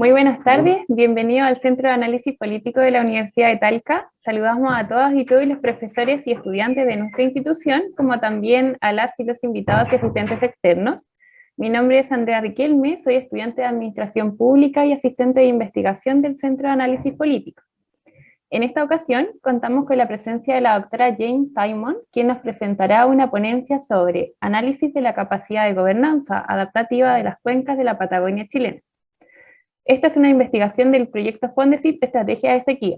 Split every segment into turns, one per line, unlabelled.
Muy buenas tardes, bienvenido al Centro de Análisis Político de la Universidad de Talca. Saludamos a todas y todos los profesores y estudiantes de nuestra institución, como también a las y los invitados y asistentes externos. Mi nombre es Andrea Riquelme, soy estudiante de Administración Pública y asistente de investigación del Centro de Análisis Político. En esta ocasión contamos con la presencia de la doctora Jane Simon, quien nos presentará una ponencia sobre análisis de la capacidad de gobernanza adaptativa de las cuencas de la Patagonia chilena. Esta es una investigación del proyecto Fondesit de Estrategia de Sequía.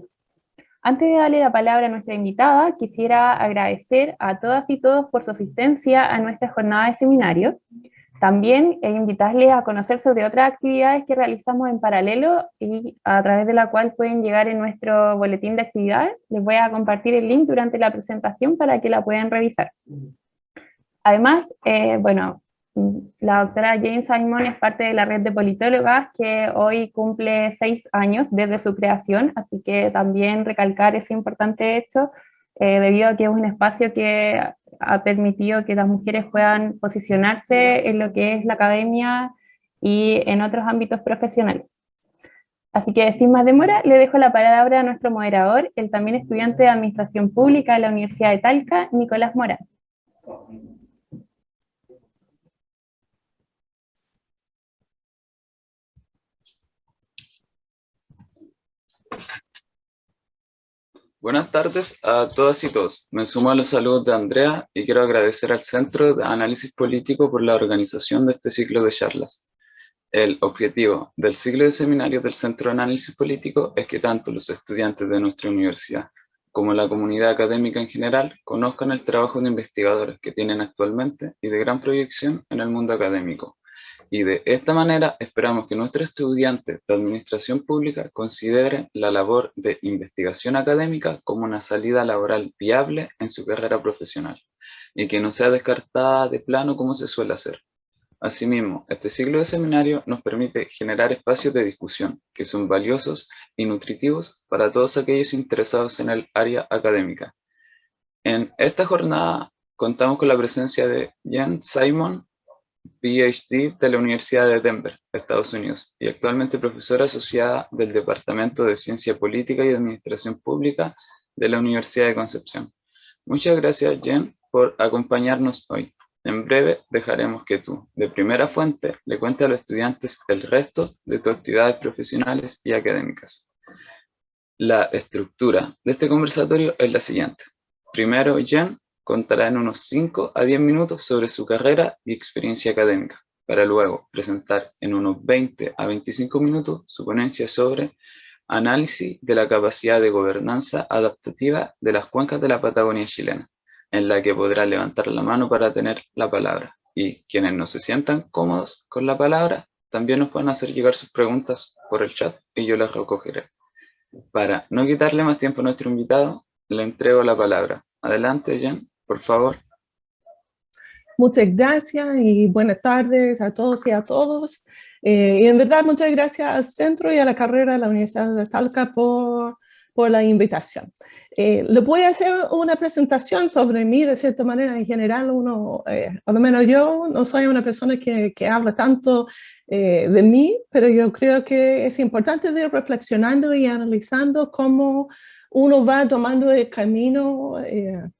Antes de darle la palabra a nuestra invitada, quisiera agradecer a todas y todos por su asistencia a nuestra jornada de seminario. También invitarles a conocer sobre otras actividades que realizamos en paralelo y a través de la cual pueden llegar en nuestro boletín de actividades. Les voy a compartir el link durante la presentación para que la puedan revisar. Además, la doctora Jane Simon es parte de la red de politólogas que hoy cumple 6 años desde su creación, así que también recalcar ese importante hecho, debido a que es un espacio que ha permitido que las mujeres puedan posicionarse en lo que es la academia y en otros ámbitos profesionales. Así que sin más demora, le dejo la palabra a nuestro moderador, el también estudiante de Administración Pública de la Universidad de Talca, Nicolás Morán.
Buenas tardes a todas y todos. Me sumo a los saludos de Andrea y quiero agradecer al Centro de Análisis Político por la organización de este ciclo de charlas. El objetivo del ciclo de seminarios del Centro de Análisis Político es que tanto los estudiantes de nuestra universidad como la comunidad académica en general conozcan el trabajo de investigadores que tienen actualmente y de gran proyección en el mundo académico. Y de esta manera esperamos que nuestros estudiantes de Administración Pública consideren la labor de investigación académica como una salida laboral viable en su carrera profesional y que no sea descartada de plano como se suele hacer. Asimismo, este ciclo de seminario nos permite generar espacios de discusión que son valiosos y nutritivos para todos aquellos interesados en el área académica. En esta jornada contamos con la presencia de Jane Simon, PhD de la Universidad de Denver, Estados Unidos, y actualmente profesora asociada del Departamento de Ciencia Política y Administración Pública de la Universidad de Concepción. Muchas gracias, Jen, por acompañarnos hoy. En breve dejaremos que tú, de primera fuente, le cuentes a los estudiantes el resto de tus actividades profesionales y académicas. La estructura de este conversatorio es la siguiente. Primero, Jen contará en unos 5 a 10 minutos sobre su carrera y experiencia académica, para luego presentar en unos 20 a 25 minutos su ponencia sobre análisis de la capacidad de gobernanza adaptativa de las cuencas de la Patagonia chilena, en la que podrá levantar la mano para tener la palabra. Y quienes no se sientan cómodos con la palabra, también nos pueden hacer llegar sus preguntas por el chat y yo las recogeré. Para no quitarle más tiempo a nuestro invitado, le entrego la palabra. Adelante, Jen, por favor.
Muchas gracias y buenas tardes a todos y a todos. Y en verdad, muchas gracias al centro y a la carrera de la Universidad de Talca por la invitación. Les voy a hacer una presentación sobre mí, de cierta manera. En general, a lo menos yo no soy una persona que habla tanto de mí, pero yo creo que es importante ir reflexionando y analizando cómo uno va tomando el camino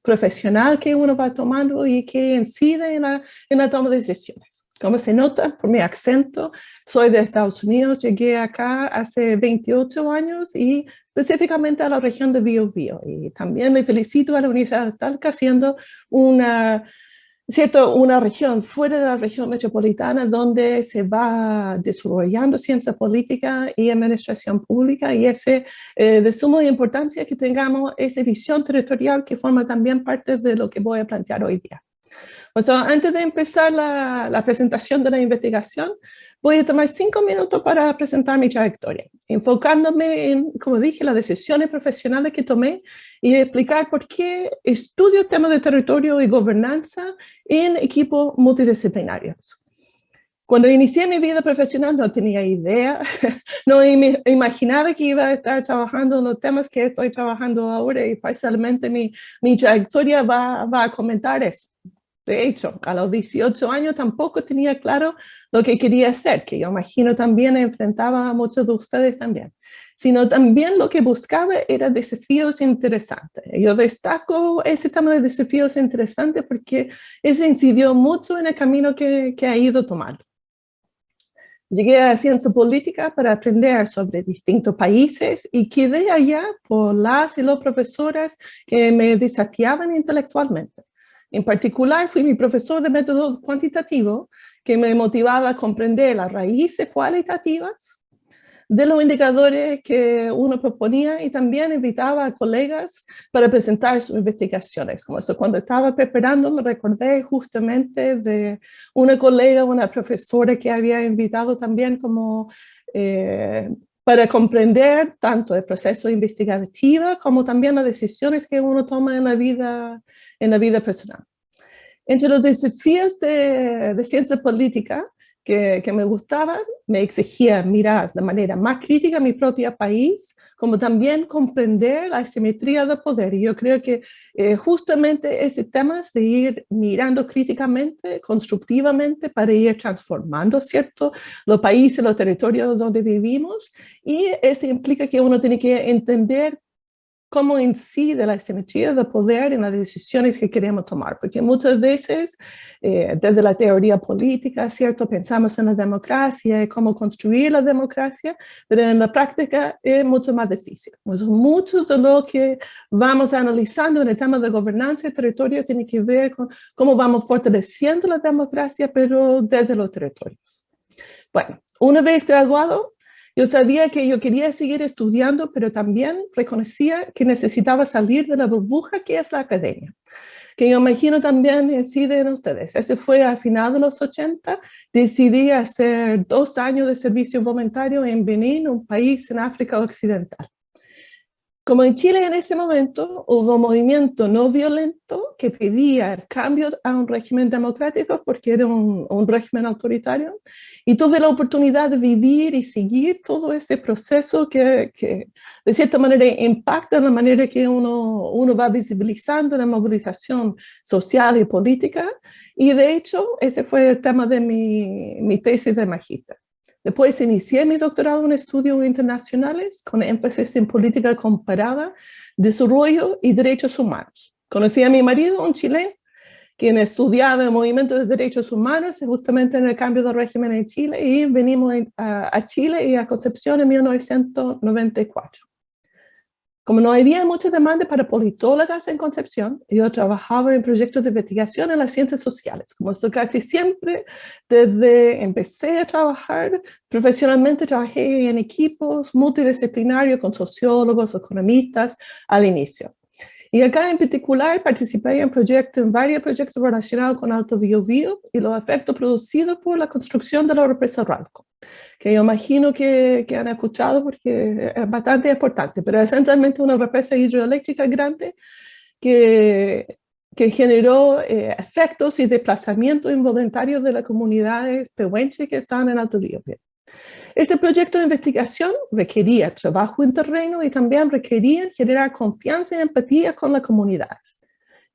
profesional que uno va tomando y que incide en la toma de decisiones. Como se nota por mi acento, soy de Estados Unidos, llegué acá hace 28 años y específicamente a la región de Biobío. Y también le felicito a la Universidad de Talca, siendo una región fuera de la región metropolitana donde se va desarrollando ciencia política y administración pública, y es de suma importancia que tengamos esa visión territorial que forma también parte de lo que voy a plantear hoy día. Pues antes de empezar la presentación de la investigación, voy a tomar 5 minutos para presentar mi trayectoria, enfocándome en, como dije, las decisiones profesionales que tomé y explicar por qué estudio temas de territorio y gobernanza en equipos multidisciplinarios. Cuando inicié mi vida profesional no tenía idea, no imaginaba que iba a estar trabajando en los temas que estoy trabajando ahora, y parcialmente mi trayectoria va a comentar eso. De hecho, a los 18 años tampoco tenía claro lo que quería hacer, que yo imagino también enfrentaba a muchos de ustedes también, sino también lo que buscaba era desafíos interesantes. Yo destaco ese tema de desafíos interesantes porque eso incidió mucho en el camino que ha ido tomando. Llegué a ciencia política para aprender sobre distintos países y quedé allá por las y los profesores que me desafiaban intelectualmente. En particular, fui mi profesor de método cuantitativo que me motivaba a comprender las raíces cualitativas de los indicadores que uno proponía y también invitaba a colegas para presentar sus investigaciones. Como eso, cuando estaba preparando me recordé justamente de una colega, una profesora que había invitado también como para comprender tanto el proceso investigativo como también las decisiones que uno toma en la vida personal. Entre los desafíos de ciencia política que me gustaban, me exigía mirar de manera más crítica mi propio país, como también comprender la asimetría del poder. Y yo creo que justamente ese tema es de ir mirando críticamente, constructivamente, para ir transformando, ¿cierto?, los países, los territorios donde vivimos. Y eso implica que uno tiene que entender cómo incide la asimetría de poder en las decisiones que queremos tomar, porque muchas veces desde la teoría política, ¿cierto?, pensamos en la democracia y cómo construir la democracia, pero en la práctica es mucho más difícil. Mucho de lo que vamos analizando en el tema de gobernanza y territorio tiene que ver con cómo vamos fortaleciendo la democracia, pero desde los territorios. Bueno, una vez graduado, yo sabía que yo quería seguir estudiando, pero también reconocía que necesitaba salir de la burbuja que es la academia, que yo imagino también inciden ustedes. Ese fue a final de los 80, decidí hacer 2 años de servicio voluntario en Benín, un país en África Occidental. Como en Chile en ese momento hubo un movimiento no violento que pedía el cambio a un régimen democrático porque era un régimen autoritario, y tuve la oportunidad de vivir y seguir todo ese proceso que de cierta manera impacta en la manera que uno va visibilizando la movilización social y política, y de hecho ese fue el tema de mi tesis de magíster. Después inicié mi doctorado en estudios internacionales con énfasis en política comparada, desarrollo y derechos humanos. Conocí a mi marido, un chileno, quien estudiaba el movimiento de derechos humanos justamente en el cambio de régimen en Chile, y venimos a Chile y a Concepción en 1994. Como no había mucha demanda para politólogas en Concepción, yo trabajaba en proyectos de investigación en las ciencias sociales. Como eso casi siempre, desde empecé a trabajar profesionalmente, trabajé en equipos multidisciplinarios con sociólogos, economistas al inicio. Y acá en particular participé en varios proyectos relacionados con Alto Biobío y los efectos producidos por la construcción de la represa Ralco, que yo imagino que han escuchado porque es bastante importante, pero esencialmente una represa hidroeléctrica grande que generó efectos y desplazamientos involuntarios de las comunidades pehuenches que están en Alto Biobío. Ese proyecto de investigación requería trabajo en terreno y también requería generar confianza y empatía con las comunidades.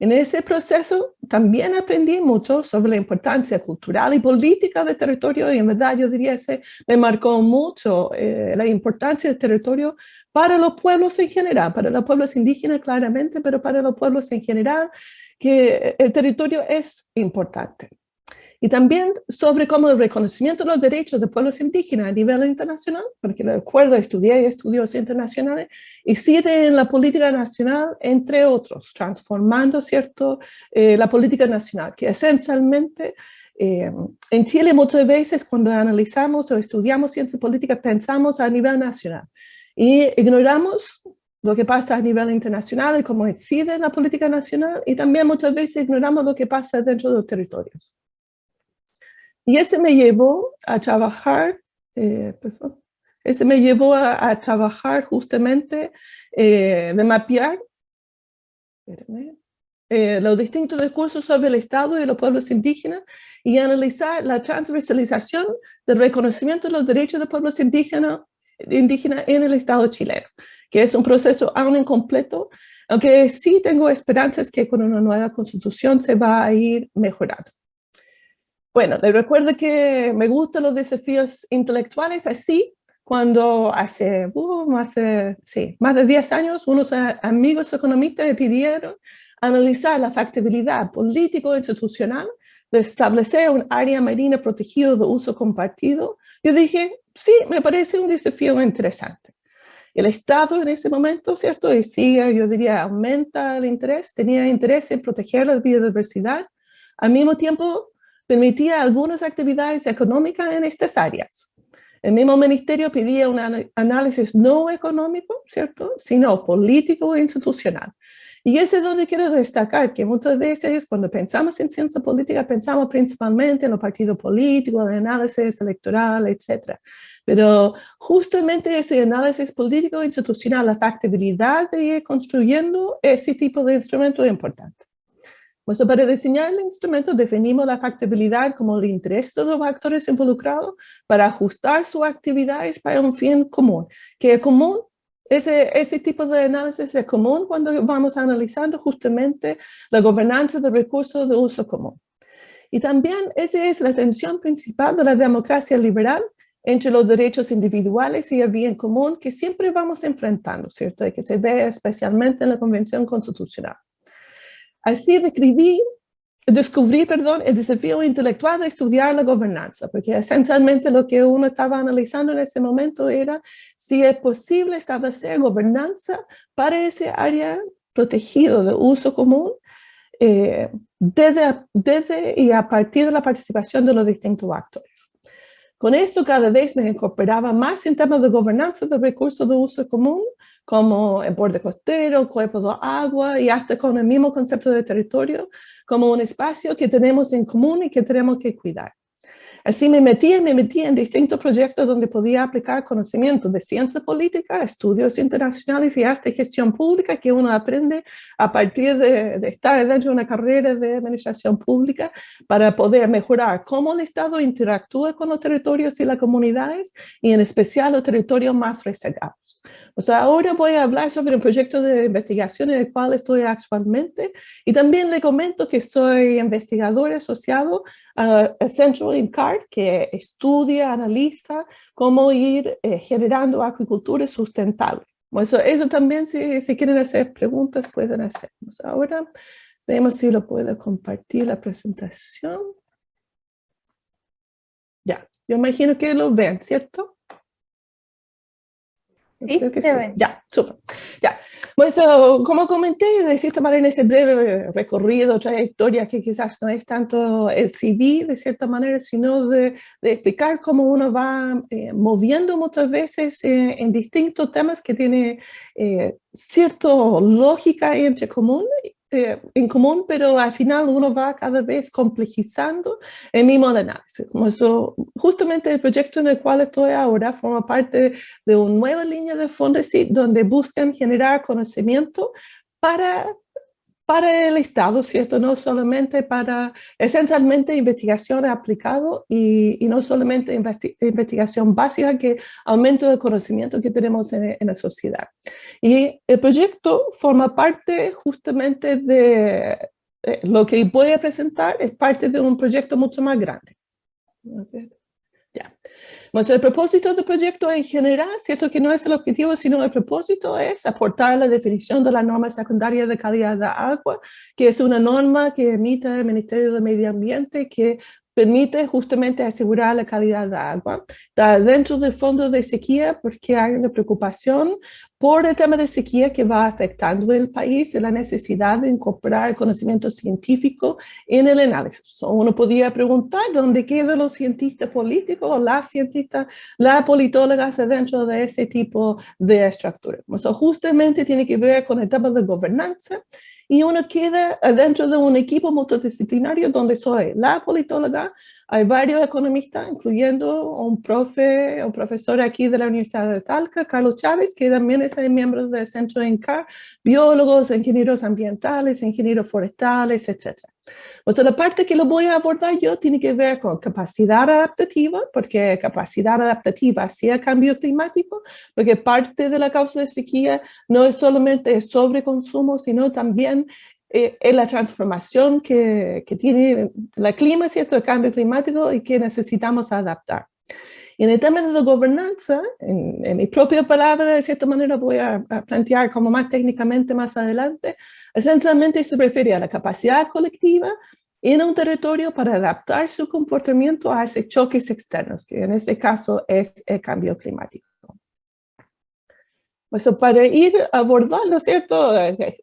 En ese proceso también aprendí mucho sobre la importancia cultural y política del territorio, y en verdad yo diría que me marcó mucho la importancia del territorio para los pueblos en general, para los pueblos indígenas claramente, pero para los pueblos en general, que el territorio es importante. Y también sobre cómo el reconocimiento de los derechos de pueblos indígenas a nivel internacional, porque recuerdo, estudié estudios internacionales, incide en la política nacional, entre otros, transformando, ¿cierto?, la política nacional, que esencialmente en Chile muchas veces cuando analizamos o estudiamos ciencia política pensamos a nivel nacional y ignoramos lo que pasa a nivel internacional y cómo incide en la política nacional, y también muchas veces ignoramos lo que pasa dentro de los territorios. Y ese me llevó a trabajar, justamente de mapear los distintos discursos sobre el Estado y los pueblos indígenas y analizar la transversalización del reconocimiento de los derechos de pueblos indígenas en el Estado chileno, que es un proceso aún incompleto, Aunque sí tengo esperanzas que con una nueva constitución se va a ir mejorando. Bueno, les recuerdo que me gustan los desafíos intelectuales, así cuando hace más de 10 años unos amigos economistas me pidieron analizar la factibilidad político-institucional de establecer un área marina protegida de uso compartido. Yo dije, sí, me parece un desafío interesante. El Estado en ese momento, ¿cierto? Y sigue, yo diría, aumenta el interés, tenía interés en proteger la biodiversidad, al mismo tiempo permitía algunas actividades económicas en estas áreas. El mismo ministerio pedía un análisis no económico, ¿cierto?, sino político e institucional. Y ese es donde quiero destacar que muchas veces cuando pensamos en ciencia política pensamos principalmente en los partidos políticos, el análisis electoral, etc. Pero justamente ese análisis político e institucional, la factibilidad de ir construyendo ese tipo de instrumento es importante. Pues para diseñar el instrumento definimos la factibilidad como el interés de los actores involucrados para ajustar sus actividades para un fin común, que es común. Ese tipo de análisis es común cuando vamos analizando justamente la gobernanza de recursos de uso común. Y también esa es la tensión principal de la democracia liberal entre los derechos individuales y el bien común que siempre vamos enfrentando, ¿cierto? Y que se ve especialmente en la Convención Constitucional. Así descubrí el desafío intelectual de estudiar la gobernanza, porque esencialmente lo que uno estaba analizando en ese momento era si es posible establecer gobernanza para ese área protegido de uso común desde y a partir de la participación de los distintos actores. Con eso cada vez me incorporaba más en temas de gobernanza de recursos de uso común, como el borde costero, cuerpos de agua y hasta con el mismo concepto de territorio, como un espacio que tenemos en común y que tenemos que cuidar. Así me metí en distintos proyectos donde podía aplicar conocimientos de ciencia política, estudios internacionales y hasta gestión pública que uno aprende a partir de estar dentro de una carrera de administración pública para poder mejorar cómo el Estado interactúa con los territorios y las comunidades y en especial los territorios más rezagados. O sea, ahora voy a hablar sobre un proyecto de investigación en el cual estoy actualmente y también le comento que soy investigador asociado al Centro INCAR, que estudia, analiza cómo ir generando agricultura sustentable. Eso también, si quieren hacer preguntas, pueden hacernos. Ahora, veamos si lo puedo compartir la presentación. Ya, yo imagino que lo ven, ¿cierto?
Sí,
creo que
se
sí.
ve.
Ya, súper. Ya. Pues, como comenté, de cierta manera en ese breve recorrido, trayectoria, que quizás no es tanto el CV, de cierta manera, sino de explicar cómo uno va moviendo muchas veces en distintos temas que tienen cierta lógica en común, pero al final uno va cada vez complejizando el mismo análisis. Justamente el proyecto en el cual estoy ahora forma parte de una nueva línea de fondos donde buscan generar conocimiento para el Estado, ¿cierto? No solamente esencialmente investigación aplicada y no solamente investigación básica que aumenta el conocimiento que tenemos en la sociedad. Y el proyecto forma parte justamente de lo que voy a presentar, es parte de un proyecto mucho más grande. Ya. Bueno, el propósito del proyecto en general, cierto que no es el objetivo, sino el propósito es aportar la definición de la norma secundaria de calidad de agua, que es una norma que emite el Ministerio de Medio Ambiente que permite justamente asegurar la calidad de agua. Está dentro del fondo de sequía porque hay una preocupación por el tema de sequía que va afectando el país y la necesidad de incorporar el conocimiento científico en el análisis. Uno podría preguntar dónde quedan los cientistas políticos o las cientistas, las politólogas dentro de ese tipo de estructura. Justamente tiene que ver con el tema de gobernanza y uno queda dentro de un equipo multidisciplinario donde soy la politóloga, hay varios economistas, incluyendo un profesor aquí de la Universidad de Talca, Carlos Chávez, que también es miembro del Centro INCAR, biólogos, ingenieros ambientales, ingenieros forestales, etc. Pues la parte que lo voy a abordar yo tiene que ver con capacidad adaptativa, porque capacidad adaptativa hacia cambio climático, porque parte de la causa de sequía no es solamente el sobreconsumo, sino también es la transformación que tiene el clima, ¿cierto? El cambio climático y que necesitamos adaptar. Y en el tema de la gobernanza, en mi propia palabra, de cierta manera voy a plantear como más técnicamente más adelante, esencialmente se refiere a la capacidad colectiva en un territorio para adaptar su comportamiento a esos choques externos, que en este caso es el cambio climático. Pues para ir abordando, ¿cierto?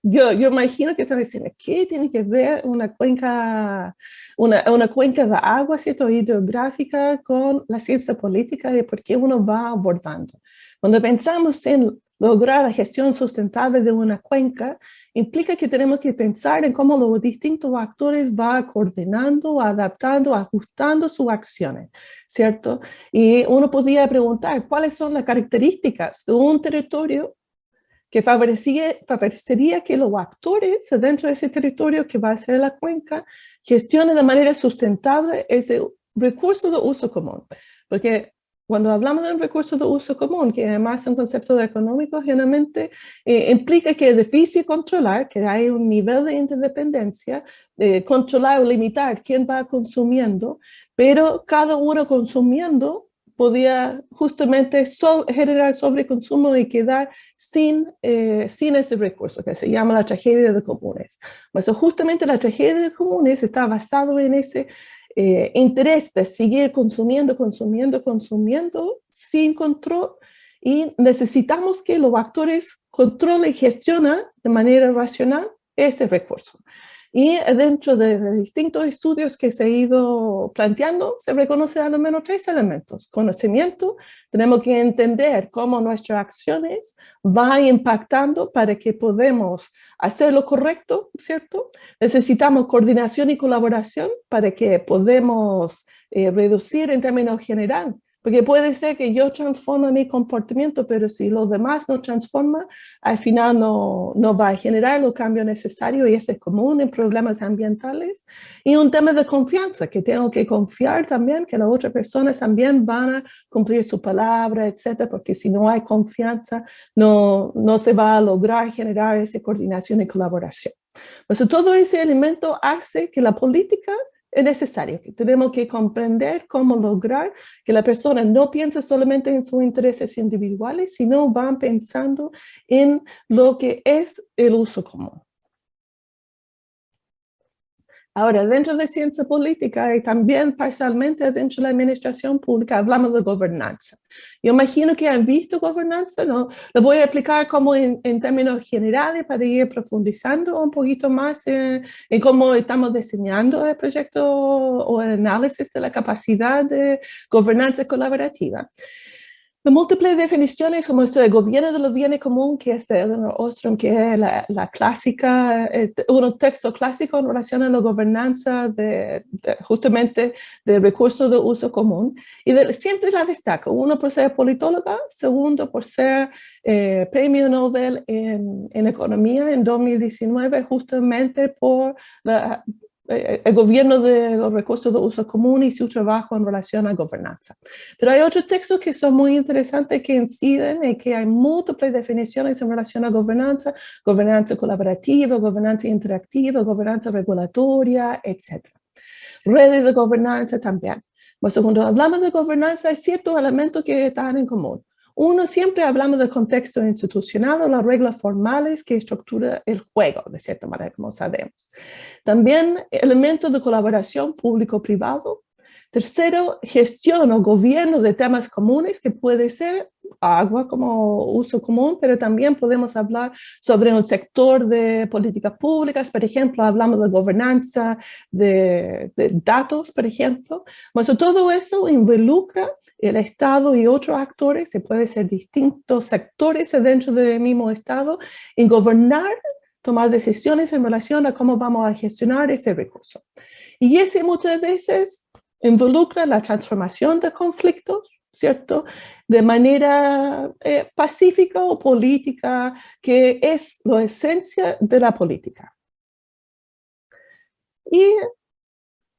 Yo imagino que están diciendo, ¿qué tiene que ver una cuenca de agua, ¿cierto? Hidrográfica con la ciencia política y por qué uno va abordando? Cuando pensamos en lograr la gestión sustentable de una cuenca, implica que tenemos que pensar en cómo los distintos actores van coordinando, adaptando, ajustando sus acciones, ¿cierto? Y uno podría preguntar, ¿cuáles son las características de un territorio que favorecería que los actores dentro de ese territorio que va a ser la cuenca gestionen de manera sustentable ese recurso de uso común? Porque cuando hablamos de un recurso de uso común, que además es un concepto económico, generalmente implica que es difícil controlar, que hay un nivel de interdependencia, controlar o limitar quién va consumiendo, pero cada uno consumiendo podía justamente generar sobreconsumo y quedar sin ese recurso, que se llama la tragedia de comunes. Pues justamente la tragedia de comunes está basado en ese interés de seguir consumiendo sin control, y necesitamos que los actores controlen y gestionen de manera racional ese recurso. Y dentro de distintos estudios que se ha ido planteando, se reconoce al menos 3 elementos. Conocimiento, tenemos que entender cómo nuestras acciones van impactando para que podamos hacer lo correcto, ¿cierto? Necesitamos coordinación y colaboración para que podamos reducir en términos generales. Porque puede ser que yo transforme mi comportamiento, pero si los demás no transforman, al final no va a generar los cambios necesarios, y eso es común en problemas ambientales. Y un tema de confianza, que tengo que confiar también que las otras personas también van a cumplir su palabra, etcétera, porque si no hay confianza, no se va a lograr generar esa coordinación y colaboración. Pues todo ese elemento hace que la política es necesario, que tenemos que comprender cómo lograr que la persona no piense solamente en sus intereses individuales, sino van pensando en lo que es el uso común. Ahora, dentro de ciencia política y también parcialmente dentro de la administración pública, hablamos de gobernanza. Yo imagino que han visto gobernanza, ¿no? Lo voy a explicar como en términos generales para ir profundizando un poquito más en cómo estamos diseñando el proyecto o el análisis de la capacidad de gobernanza colaborativa. De múltiples definiciones, como esto de gobierno de los bienes comunes, que es de Elinor Ostrom, que es la clásica, un texto clásico en relación a la gobernanza justamente de recursos de uso común. Y siempre la destaco, uno por ser politóloga, segundo por ser premio Nobel en economía en 2019, justamente por el gobierno de los recursos de uso común y su trabajo en relación a gobernanza. Pero hay otros textos que son muy interesantes, que inciden en que hay múltiples definiciones en relación a gobernanza colaborativa, gobernanza interactiva, gobernanza regulatoria, etc. Redes de gobernanza también. Pues cuando hablamos de gobernanza, hay ciertos elementos que están en común. Uno, siempre hablamos del contexto institucional o las reglas formales que estructura el juego, de cierta manera, como sabemos. También elementos de colaboración público-privado. Tercero, gestión o gobierno de temas comunes, que puede ser agua como uso común, pero también podemos hablar sobre un sector de políticas públicas. Por ejemplo, hablamos de gobernanza de datos, por ejemplo. Pues todo eso involucra el Estado y otros actores, se puede ser distintos sectores dentro del mismo Estado, en gobernar, tomar decisiones en relación a cómo vamos a gestionar ese recurso. Y ese muchas veces involucra la transformación de conflictos, ¿cierto? De manera pacífica o política, que es la esencia de la política. Y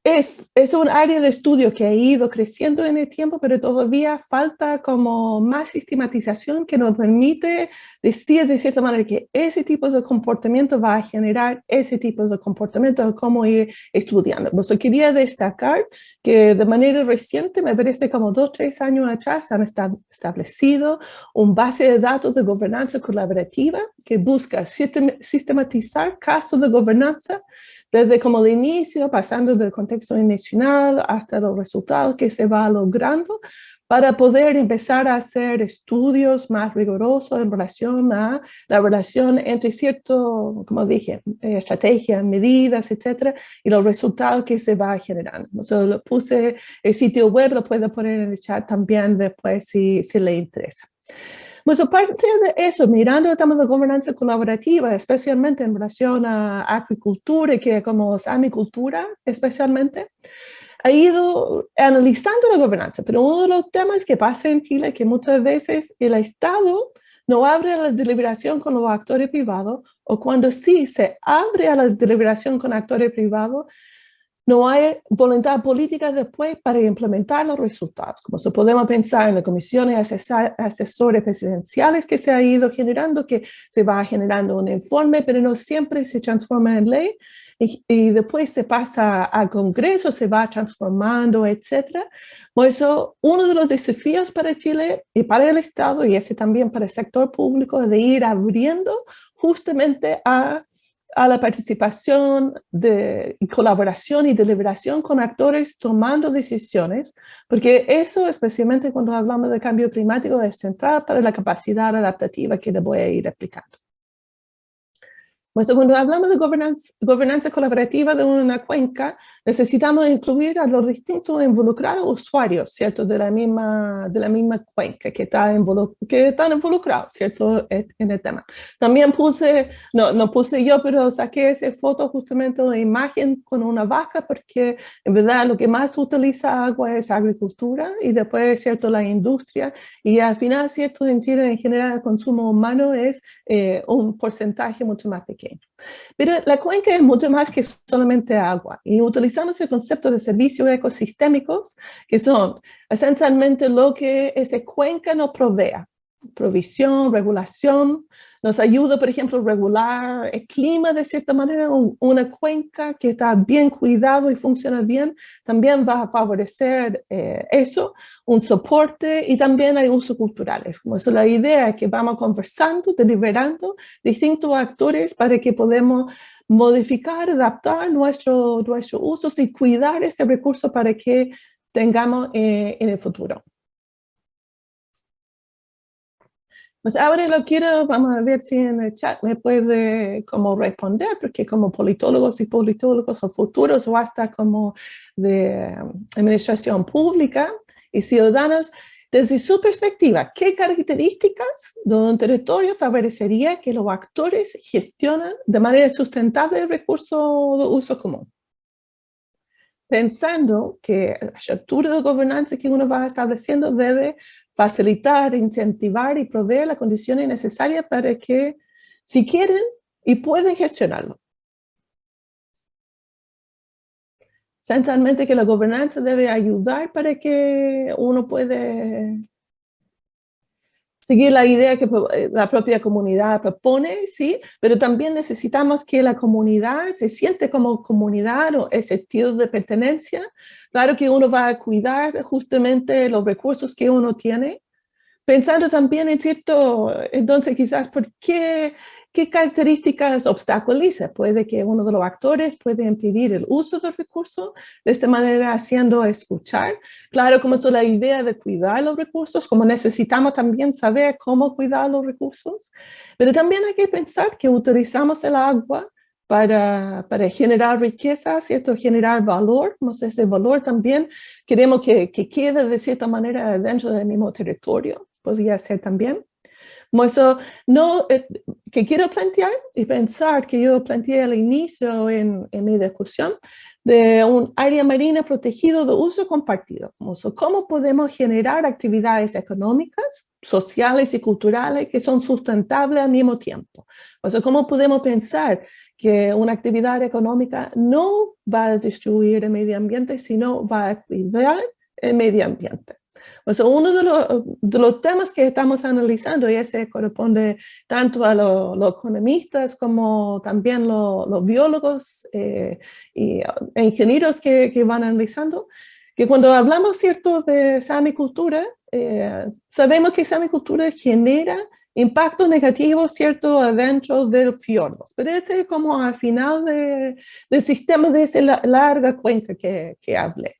es un área de estudio que ha ido creciendo en el tiempo, pero todavía falta como más sistematización que nos permite decir de cierta manera que ese tipo de comportamiento va a generar ese tipo de comportamiento, cómo ir estudiando. Pues yo quería destacar que de manera reciente, me parece como 2 o 3 años atrás, han establecido un base de datos de gobernanza colaborativa que busca sistematizar casos de gobernanza desde como de inicio, pasando del contexto nacional hasta los resultados que se va logrando para poder empezar a hacer estudios más rigurosos en relación a la relación entre cierto, como dije, estrategias, medidas, etcétera, y los resultados que se va generando. Entonces, lo puse el sitio web, lo puedo poner en el chat también después si le interesa. Pues aparte de eso, mirando el tema de gobernanza colaborativa, especialmente en relación a agricultura, que como samicultura especialmente, ha ido analizando la gobernanza, pero uno de los temas que pasa en Chile es que muchas veces el Estado no abre la deliberación con los actores privados, o cuando sí se abre a la deliberación con actores privados, no hay voluntad política después para implementar los resultados. Como se podemos pensar en las comisiones asesores presidenciales que se ha ido generando, que se va generando un informe, pero no siempre se transforma en ley. Y después se pasa al Congreso, se va transformando, etc. Por eso, uno de los desafíos para Chile y para el Estado, y ese también para el sector público, es de ir abriendo justamente a la participación de colaboración y deliberación con actores tomando decisiones, porque eso, especialmente cuando hablamos de cambio climático, es central para la capacidad adaptativa que le voy a ir explicando. Pues cuando hablamos de gobernanza colaborativa de una cuenca, necesitamos incluir a los distintos involucrados usuarios, ¿cierto? De la misma cuenca que están involucrados, ¿cierto? En el tema. También puse, no puse yo, pero saqué esa foto justamente una imagen con una vaca, porque en verdad lo que más utiliza agua es agricultura y después, ¿cierto? La industria. Y al final, ¿cierto? En Chile en general el consumo humano es un porcentaje mucho más pequeño. Pero la cuenca es mucho más que solamente agua y utilizamos el concepto de servicios ecosistémicos que son esencialmente lo que esa cuenca nos provea. Provisión, regulación, nos ayuda, por ejemplo, a regular el clima de cierta manera. Una cuenca que está bien cuidado y funciona bien, también va a favorecer eso, un soporte, y también hay usos culturales. Como eso, la idea es que vamos conversando, deliberando distintos actores para que podamos modificar, adaptar nuestros usos y cuidar ese recurso para que tengamos en el futuro. Pues ahora vamos a ver si en el chat me puede como responder, porque como politólogos y politólogos o futuros o hasta como de administración pública y ciudadanos, desde su perspectiva, ¿qué características de un territorio favorecería que los actores gestionen de manera sustentable el recurso de uso común? Pensando que la estructura de gobernanza que uno va estableciendo debe facilitar, incentivar y proveer las condiciones necesarias para que, si quieren y pueden gestionarlo. Esencialmente que la gobernanza debe ayudar para que uno pueda seguir la idea que la propia comunidad propone, sí, pero también necesitamos que la comunidad se siente como comunidad o ese sentido de pertenencia. Claro que uno va a cuidar justamente los recursos que uno tiene, pensando también en cierto, entonces quizás, ¿qué características obstaculiza? Puede que uno de los actores puede impedir el uso del recurso, de esta manera haciendo escuchar. Claro, como es la idea de cuidar los recursos, como necesitamos también saber cómo cuidar los recursos, pero también hay que pensar que utilizamos el agua para generar riqueza, ¿cierto? Generar valor, ese valor también queremos que quede de cierta manera dentro del mismo territorio, podría ser también. Como eso no, que quiero plantear y pensar que yo planteé al inicio en mi discusión de un área marina protegido de uso compartido. Como eso, ¿cómo podemos generar actividades económicas, sociales y culturales que son sustentables al mismo tiempo? O sea, ¿cómo podemos pensar que una actividad económica no va a destruir el medio ambiente, sino va a cuidar el medio ambiente? O sea, uno de los temas que estamos analizando, y ese corresponde tanto a los economistas como también los biólogos e ingenieros que van analizando, que cuando hablamos, ¿cierto?, de samicultura, sabemos que samicultura genera impactos negativos, ¿cierto?, adentro del fiordos, pero ese es como al final del sistema de esa larga cuenca que hablé.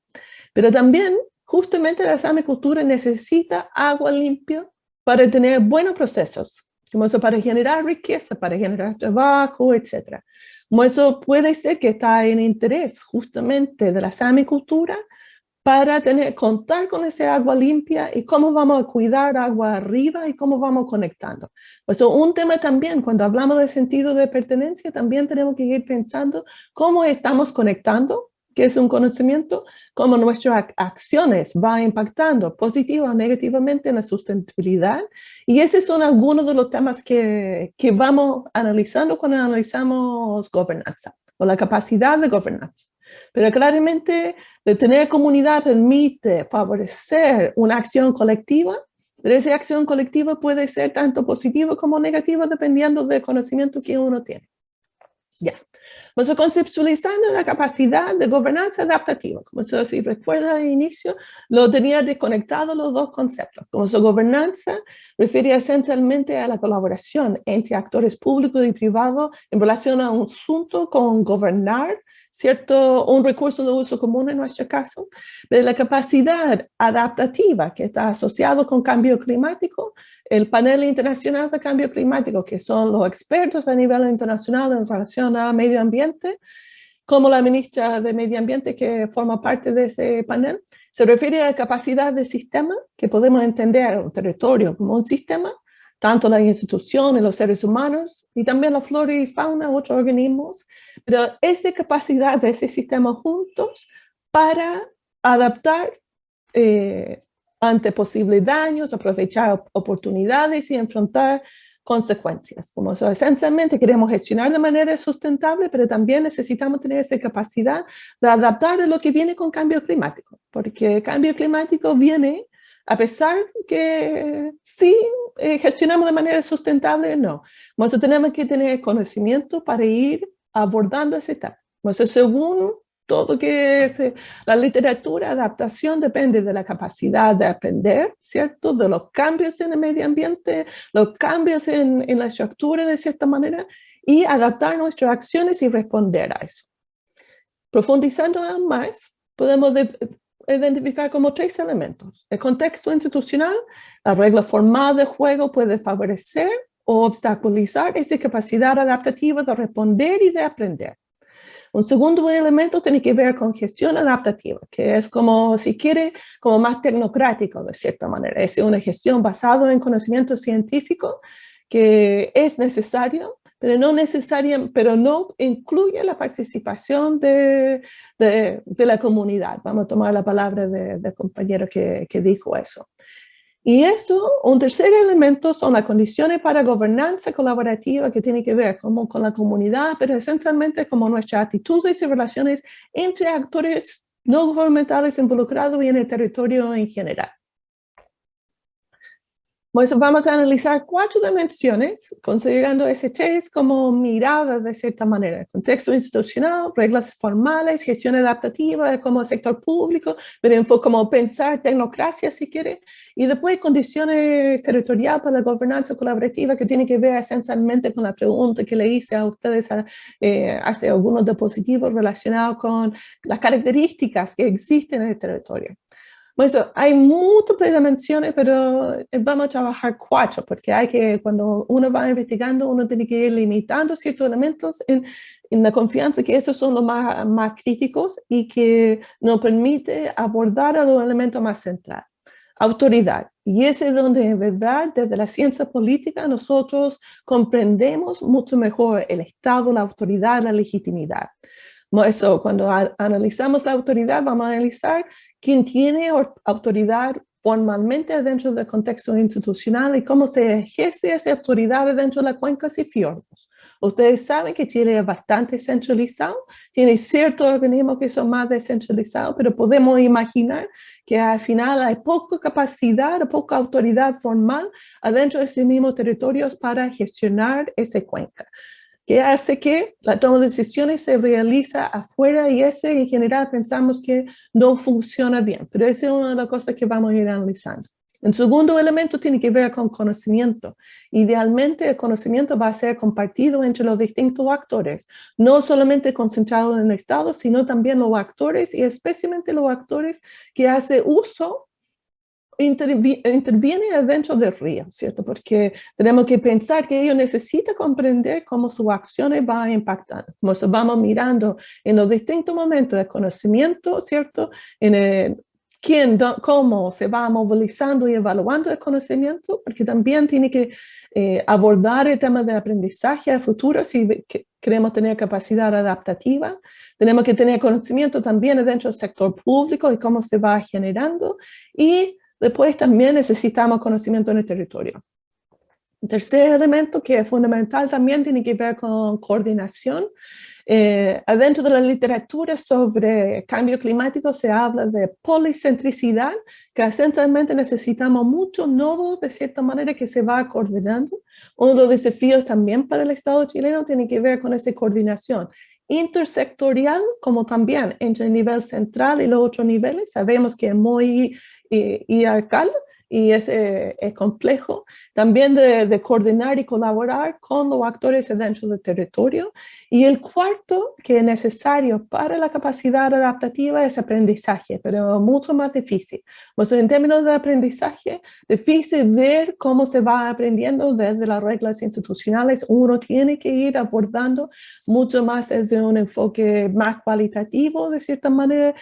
Pero también justamente la samicultura necesita agua limpia para tener buenos procesos, como eso para generar riqueza, para generar trabajo, etc. Como eso puede ser que está en interés justamente de la samicultura para contar con ese agua limpia y cómo vamos a cuidar agua arriba y cómo vamos conectando. Pues un tema también, cuando hablamos de sentido de pertenencia, también tenemos que ir pensando cómo estamos conectando, que es un conocimiento, cómo nuestras acciones van impactando positiva o negativamente en la sustentabilidad. Y esos son algunos de los temas que vamos analizando cuando analizamos gobernanza o la capacidad de gobernanza. Pero claramente de tener comunidad permite favorecer una acción colectiva, pero esa acción colectiva puede ser tanto positiva como negativa dependiendo del conocimiento que uno tiene. Ya. Entonces, conceptualizando la capacidad de gobernanza adaptativa, como eso, si recuerda al inicio, lo tenía desconectado los dos conceptos. Como su gobernanza refiere esencialmente a la colaboración entre actores públicos y privados en relación a un asunto con gobernar, ¿cierto? Un recurso de uso común en nuestro caso, pero la capacidad adaptativa que está asociado con cambio climático, el panel internacional de cambio climático, que son los expertos a nivel internacional en relación al medio ambiente, como la ministra de Medio Ambiente que forma parte de ese panel, se refiere a la capacidad de sistema, que podemos entender un territorio como un sistema, tanto las instituciones, los seres humanos, y también la flora y fauna, otros organismos, pero esa capacidad de ese sistema juntos para adaptar ante posibles daños, aprovechar oportunidades y enfrentar consecuencias. Como eso, esencialmente queremos gestionar de manera sustentable, pero también necesitamos tener esa capacidad de adaptar a lo que viene con cambio climático, porque el cambio climático viene a pesar que sí gestionamos de manera sustentable, no. Entonces tenemos que tener conocimiento para ir abordando ese tema. Entonces, según todo que es la literatura, adaptación depende de la capacidad de aprender, ¿cierto? De los cambios en el medio ambiente, los cambios en la estructura de cierta manera y adaptar nuestras acciones y responder a eso. Profundizando aún más, podemos identificar como 3 elementos. El contexto institucional, la regla formal de juego puede favorecer o obstaculizar esa capacidad adaptativa de responder y de aprender. Un segundo elemento tiene que ver con gestión adaptativa, que es como, si quiere, como más tecnocrático de cierta manera. Es una gestión basada en conocimiento científico que es necesario, pero no incluye la participación de la comunidad. Vamos a tomar la palabra del compañero que dijo eso. Y eso, un tercer elemento son las condiciones para gobernanza colaborativa que tiene que ver como con la comunidad, pero esencialmente como nuestras actitudes y relaciones entre actores no gubernamentales involucrados y en el territorio en general. Pues vamos a analizar 4 dimensiones, considerando ese 3 como miradas de cierta manera. Contexto institucional, reglas formales, gestión adaptativa como sector público, pero como pensar tecnocracia si quiere, y después condiciones territoriales para la gobernanza colaborativa que tiene que ver esencialmente con la pregunta que le hice a ustedes hace algunos diapositivos relacionados con las características que existen en el territorio. Bueno, hay múltiples dimensiones, pero vamos a trabajar 4, porque cuando uno va investigando, uno tiene que ir limitando ciertos elementos en la confianza que esos son los más críticos y que nos permite abordar a los elementos más centrales. autoridad. Y ese es donde en verdad desde la ciencia política nosotros comprendemos mucho mejor el Estado, la autoridad, la legitimidad. Eso, cuando analizamos la autoridad, vamos a analizar quién tiene autoridad formalmente dentro del contexto institucional y cómo se ejerce esa autoridad dentro de las cuencas y fiordos. Ustedes saben que Chile es bastante centralizado, tiene ciertos organismos que son más descentralizados, pero podemos imaginar que al final hay poca capacidad, poca autoridad formal adentro de esos mismos territorios para gestionar esa cuenca, que hace que la toma de decisiones se realiza afuera y ese en general pensamos que no funciona bien, pero esa es una de las cosas que vamos a ir analizando. El segundo elemento tiene que ver con conocimiento. Idealmente el conocimiento va a ser compartido entre los distintos actores, no solamente concentrado en el Estado, sino también los actores y especialmente los actores que hacen uso interviene dentro del río, ¿cierto? Porque tenemos que pensar que ellos necesitan comprender cómo sus acciones van a impactar, como se vamos mirando en los distintos momentos de conocimiento, ¿cierto? Cómo se va movilizando y evaluando el conocimiento, porque también tiene que abordar el tema del aprendizaje a futuro si queremos tener capacidad adaptativa. Tenemos que tener conocimiento también dentro del sector público y cómo se va generando, y después también necesitamos conocimiento en el territorio. El tercer elemento que es fundamental también tiene que ver con coordinación. Adentro de la literatura sobre cambio climático se habla de policentricidad, que esencialmente necesitamos muchos nodos de cierta manera que se va coordinando. Uno de los desafíos también para el Estado chileno tiene que ver con esa coordinación intersectorial, como también entre el nivel central y los otros niveles. Sabemos que es muy hierarquical y es complejo. También de coordinar y colaborar con los actores dentro del territorio. Y el cuarto, que es necesario para la capacidad adaptativa, es aprendizaje, pero mucho más difícil. Pues en términos de aprendizaje, difícil ver cómo se va aprendiendo desde las reglas institucionales. Uno tiene que ir abordando mucho más desde un enfoque más cualitativo, de cierta manera,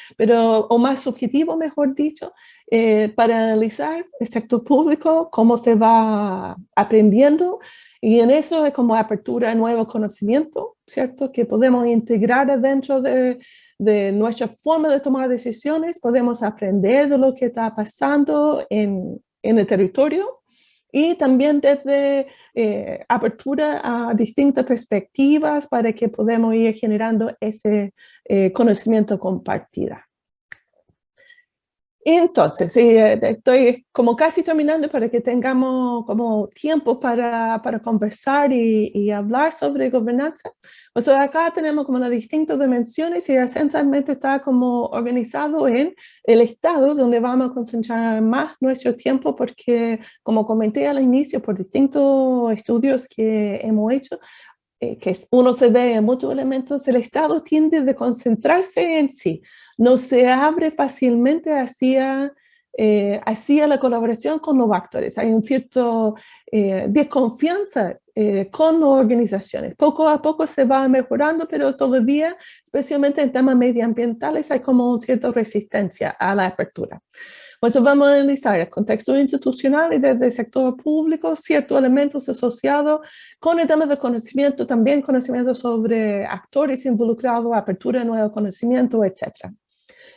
o más subjetivo, mejor dicho, para analizar el sector público, cómo se va aprendiendo, y en eso es como apertura a nuevo conocimiento, ¿cierto? Que podemos integrar dentro de nuestra forma de tomar decisiones, podemos aprender de lo que está pasando en el territorio, y también desde apertura a distintas perspectivas para que podamos ir generando ese conocimiento compartido. Entonces, estoy como casi terminando para que tengamos como tiempo para conversar y hablar sobre gobernanza. O sea, acá tenemos como las distintas dimensiones y esencialmente está como organizado en el Estado, donde vamos a concentrar más nuestro tiempo porque, como comenté al inicio, por distintos estudios que hemos hecho, que uno se ve en muchos elementos, el Estado tiende a concentrarse en sí, no se abre fácilmente hacia la colaboración con los actores. Hay un cierto desconfianza con las organizaciones. Poco a poco se va mejorando, pero todavía, especialmente en temas medioambientales, hay como una cierta resistencia a la apertura. Pues vamos a analizar el contexto institucional y desde el sector público, ciertos elementos asociados con el tema de conocimiento, también conocimiento sobre actores involucrados, apertura de nuevo conocimiento, etc.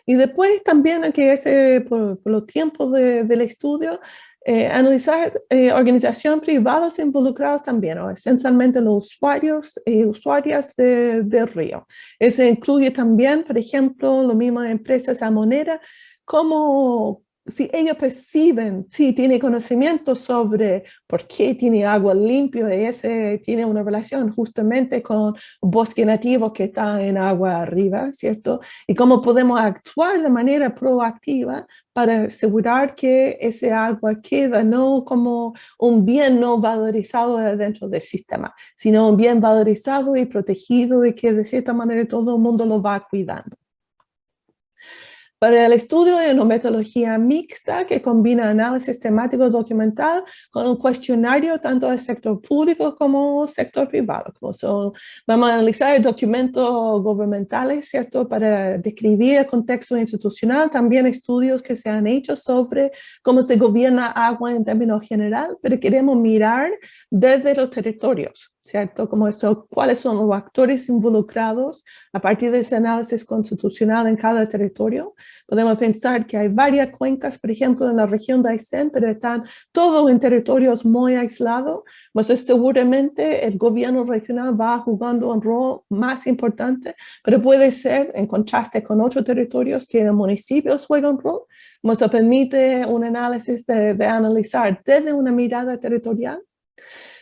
Y después también, que es por los tiempos del estudio, analizar organizaciones privadas involucradas también, o esencialmente los usuarios y usuarias del río. Eso incluye también, por ejemplo, lo mismo empresas salmoneras, como si ellos perciben, si tienen conocimiento sobre por qué tiene agua limpia, y ese tiene una relación justamente con bosque nativo que está en agua arriba, ¿cierto? Y cómo podemos actuar de manera proactiva para asegurar que ese agua queda no como un bien no valorizado dentro del sistema, sino un bien valorizado y protegido y que de cierta manera todo el mundo lo va cuidando. Para el estudio de una metodología mixta que combina análisis temático documental con un cuestionario tanto del sector público como sector privado. Vamos a analizar documentos gubernamentales, ¿cierto?, para describir el contexto institucional, también estudios que se han hecho sobre cómo se gobierna agua en términos general, pero queremos mirar desde los territorios, ¿cierto? Como eso, cuáles son los actores involucrados a partir de ese análisis constitucional en cada territorio. Podemos pensar que hay varias cuencas, por ejemplo, en la región de Aysén, pero están todos en territorios muy aislados. Pues seguramente el gobierno regional va jugando un rol más importante, pero puede ser, en contraste con otros territorios, que los municipios juegan un rol. Eso permite un análisis de analizar desde una mirada territorial.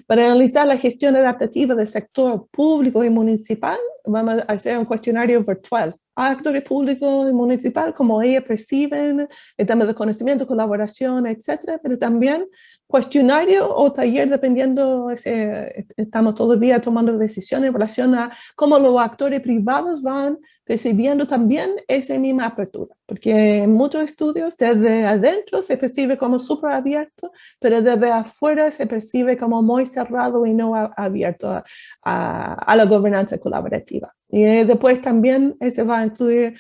Para analizar la gestión adaptativa del sector público y municipal, vamos a hacer un cuestionario virtual a actores públicos y municipales, como ellos perciben el tema de conocimiento, colaboración, etcétera, pero también cuestionario o taller, dependiendo, estamos todavía tomando decisiones en relación a cómo los actores privados van recibiendo también esa misma apertura, porque en muchos estudios desde adentro se percibe como súper abierto, pero desde afuera se percibe como muy cerrado y no abierto a la gobernanza colaborativa. Y después también se va a incluir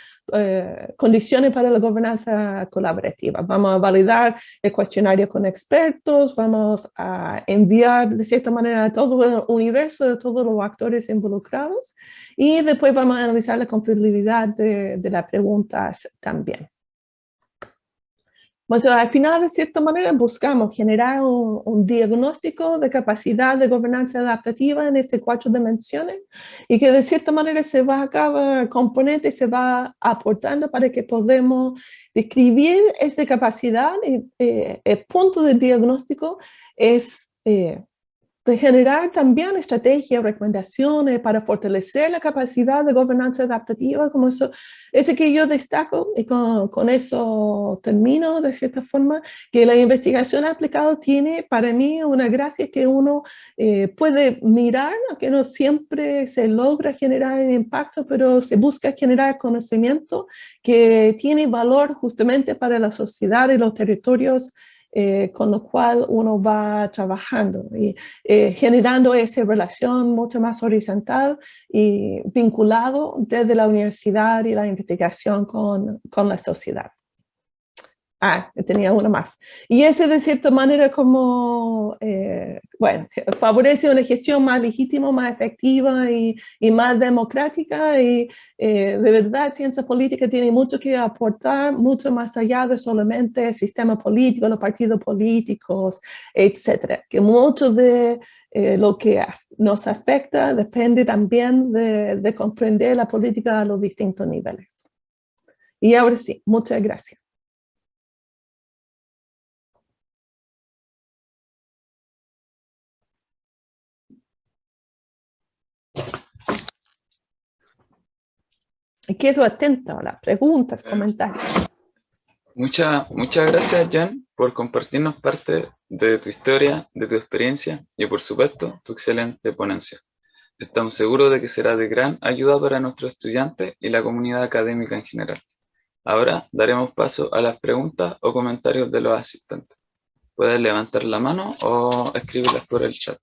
condiciones para la gobernanza colaborativa. Vamos a validar el cuestionario con expertos, vamos a enviar de cierta manera a todo el universo de todos los actores involucrados y después vamos a analizar la confiabilidad de las preguntas también. Bueno, al final, de cierta manera, buscamos generar un diagnóstico de capacidad de gobernanza adaptativa en estas 4 dimensiones y que de cierta manera se va a cada componente y se va aportando para que podamos describir esa capacidad. El punto del diagnóstico es de generar también estrategias, recomendaciones para fortalecer la capacidad de gobernanza adaptativa, como eso, ese que yo destaco, y con eso termino de cierta forma, que la investigación aplicada tiene para mí una gracia que uno puede mirar, aunque no siempre se logra generar el impacto, pero se busca generar conocimiento que tiene valor justamente para la sociedad y los territorios con lo cual uno va trabajando y generando esa relación mucho más horizontal y vinculado desde la universidad y la investigación con la sociedad. Tenía una más. Y ese de cierta manera como, bueno, favorece una gestión más legítima, más efectiva y más democrática y de verdad ciencia política tiene mucho que aportar, mucho más allá de solamente el sistema político, los partidos políticos, etcétera. Que mucho de lo que nos afecta depende también de comprender la política a los distintos niveles. Y ahora sí, muchas gracias. Quedo atenta a las preguntas, comentarios.
Muchas gracias, Jan, por compartirnos parte de tu historia, de tu experiencia y, por supuesto, tu excelente ponencia. Estamos seguros de que será de gran ayuda para nuestros estudiantes y la comunidad académica en general. Ahora daremos paso a las preguntas o comentarios de los asistentes. Puedes levantar la mano o escribirlas por el chat.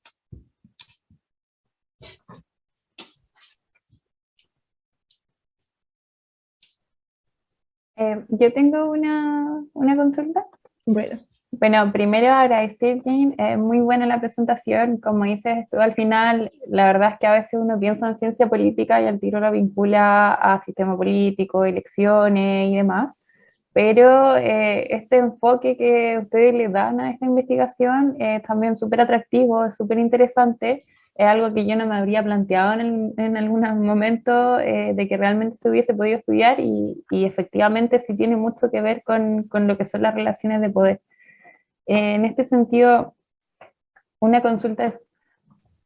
Yo tengo una consulta. Bueno, primero agradecer, Jane, muy buena la presentación, como dices tú al final, la verdad es que a veces uno piensa en ciencia política y al tiro lo vincula a sistema político, elecciones y demás, pero este enfoque que ustedes le dan a esta investigación es también súper atractivo, es súper interesante, es algo que yo no me habría planteado en algún momento de que realmente se hubiese podido estudiar y efectivamente sí tiene mucho que ver con lo que son las relaciones de poder. En este sentido, una consulta es,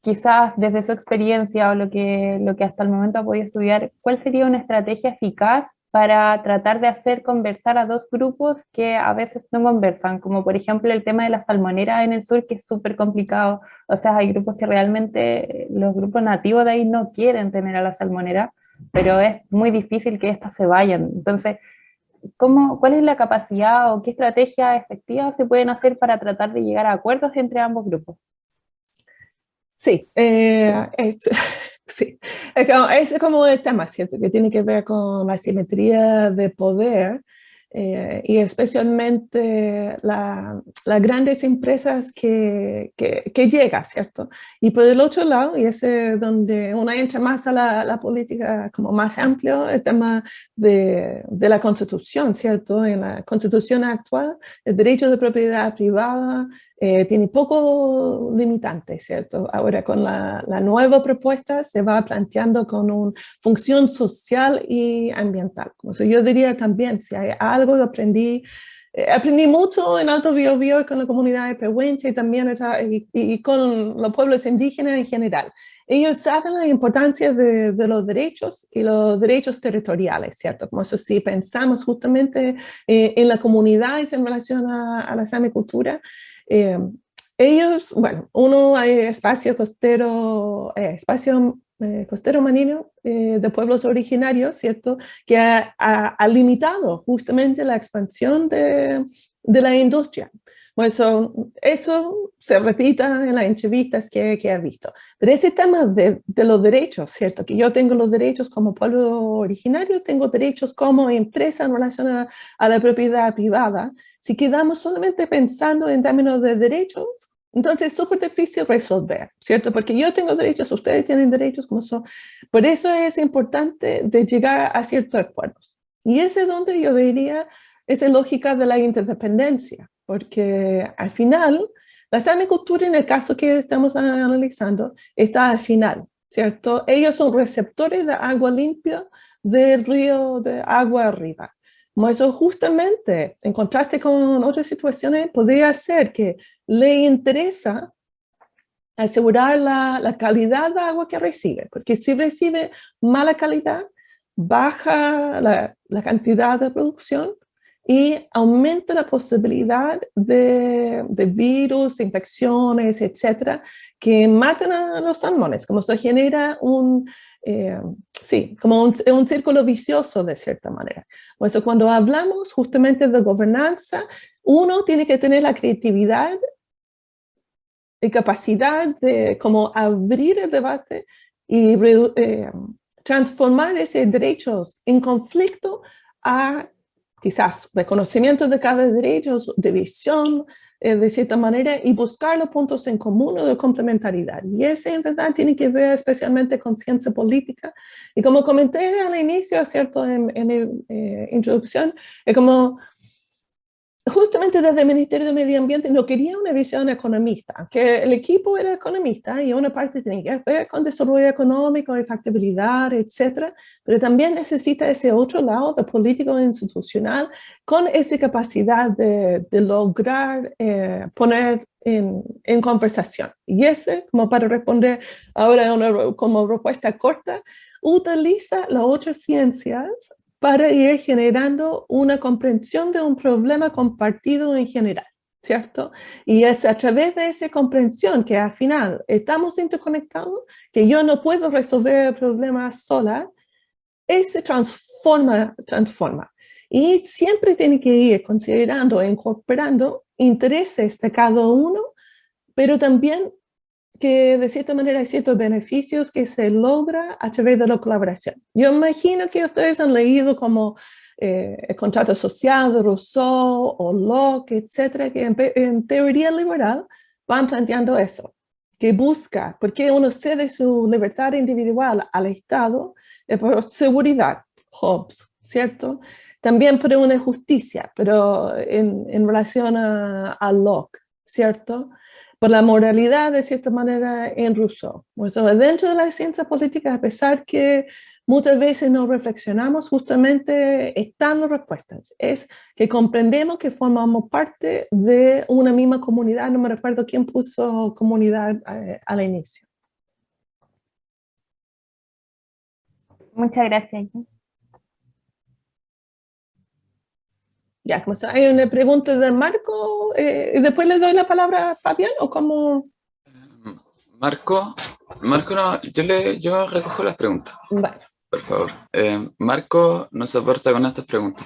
quizás desde su experiencia o lo que hasta el momento ha podido estudiar, ¿cuál sería una estrategia eficaz para tratar de hacer conversar a 2 grupos que a veces no conversan? Como por ejemplo el tema de la salmonera en el sur, que es súper complicado. O sea, hay grupos que realmente, los grupos nativos de ahí no quieren tener a la salmonera, pero es muy difícil que éstas se vayan. Entonces, ¿Cuál es la capacidad o qué estrategias efectivas se pueden hacer para tratar de llegar a acuerdos entre ambos grupos?
Sí, sí. Es como el tema, ¿cierto? Que tiene que ver con la simetría de poder y especialmente las grandes empresas que llegan, ¿cierto? Y por el otro lado, y es donde uno entra más a la política como más amplio, el tema de la Constitución, ¿cierto? En la Constitución actual, el derecho de propiedad privada tiene poco limitante, ¿cierto? Ahora con la nueva propuesta se va planteando con una función social y ambiental. Como yo diría también, si hay algo que aprendí mucho en Alto Biobío con la comunidad de pehuenche y también y con los pueblos indígenas en general. Ellos saben la importancia de los derechos y los derechos territoriales, ¿cierto? Como eso sí pensamos justamente en la comunidad y en relación a la samicultura. Ellos, bueno, uno hay espacio costero marino de pueblos originarios, ¿cierto? Que ha limitado justamente la expansión de la industria. Pues eso se repita en las entrevistas que he visto. Pero ese tema de los derechos, ¿cierto? Que yo tengo los derechos como pueblo originario, tengo derechos como empresa en relación a la propiedad privada. Si quedamos solamente pensando en términos de derechos, entonces es súper difícil resolver, ¿cierto? Porque yo tengo derechos, ustedes tienen derechos, como son. Por eso es importante de llegar a ciertos acuerdos. Y ese es donde yo diría, esa lógica de la interdependencia, porque al final, la samicultura en el caso que estamos analizando está al final, ¿cierto? Ellos son receptores de agua limpia del río de agua arriba. Como eso justamente, en contraste con otras situaciones, podría ser que le interesa asegurar la calidad de agua que recibe, porque si recibe mala calidad, baja la cantidad de producción y aumenta la posibilidad de virus, infecciones, etcétera, que matan a los salmones, como se genera como un círculo vicioso de cierta manera. Por eso cuando hablamos justamente de gobernanza, uno tiene que tener la creatividad y capacidad de como abrir el debate y transformar esos derechos en conflicto a quizás reconocimiento de cada derecho, de visión, de cierta manera, y buscar los puntos en común o de complementariedad. Y ese en verdad tiene que ver especialmente con ciencia política. Y como comenté al inicio, ¿cierto? En mi introducción, es como justamente desde el Ministerio de Medio Ambiente no quería una visión economista, que el equipo era economista y una parte tenía que ver con desarrollo económico y factibilidad, etcétera, pero también necesita ese otro lado de político institucional con esa capacidad de lograr poner en conversación. Y ese, como para responder ahora como respuesta corta, utiliza las otras ciencias para ir generando una comprensión de un problema compartido en general, ¿cierto? Y es a través de esa comprensión que al final estamos interconectados, que yo no puedo resolver el problema sola, se transforma. Y siempre tiene que ir considerando e incorporando intereses de cada uno, pero también que de cierta manera hay ciertos beneficios que se logra a través de la colaboración. Yo imagino que ustedes han leído como el contrato social de Rousseau o Locke, etcétera, que en teoría liberal van planteando eso, que busca, porque uno cede su libertad individual al Estado por seguridad, Hobbes, ¿cierto? También por una justicia, pero en relación a Locke, ¿cierto? Por la moralidad, de cierta manera, en Rousseau. Pues, dentro de la ciencia política, a pesar que muchas veces no reflexionamos, justamente están las respuestas. Es que comprendemos que formamos parte de una misma comunidad. No me recuerdo quién puso comunidad al inicio.
Muchas gracias.
Ya, como hay una pregunta de Marco, y después le doy la palabra a Fabián, ¿o cómo?
Marco, no, yo recojo las preguntas.
Vale.
por favor. Marco nos aporta con estas preguntas.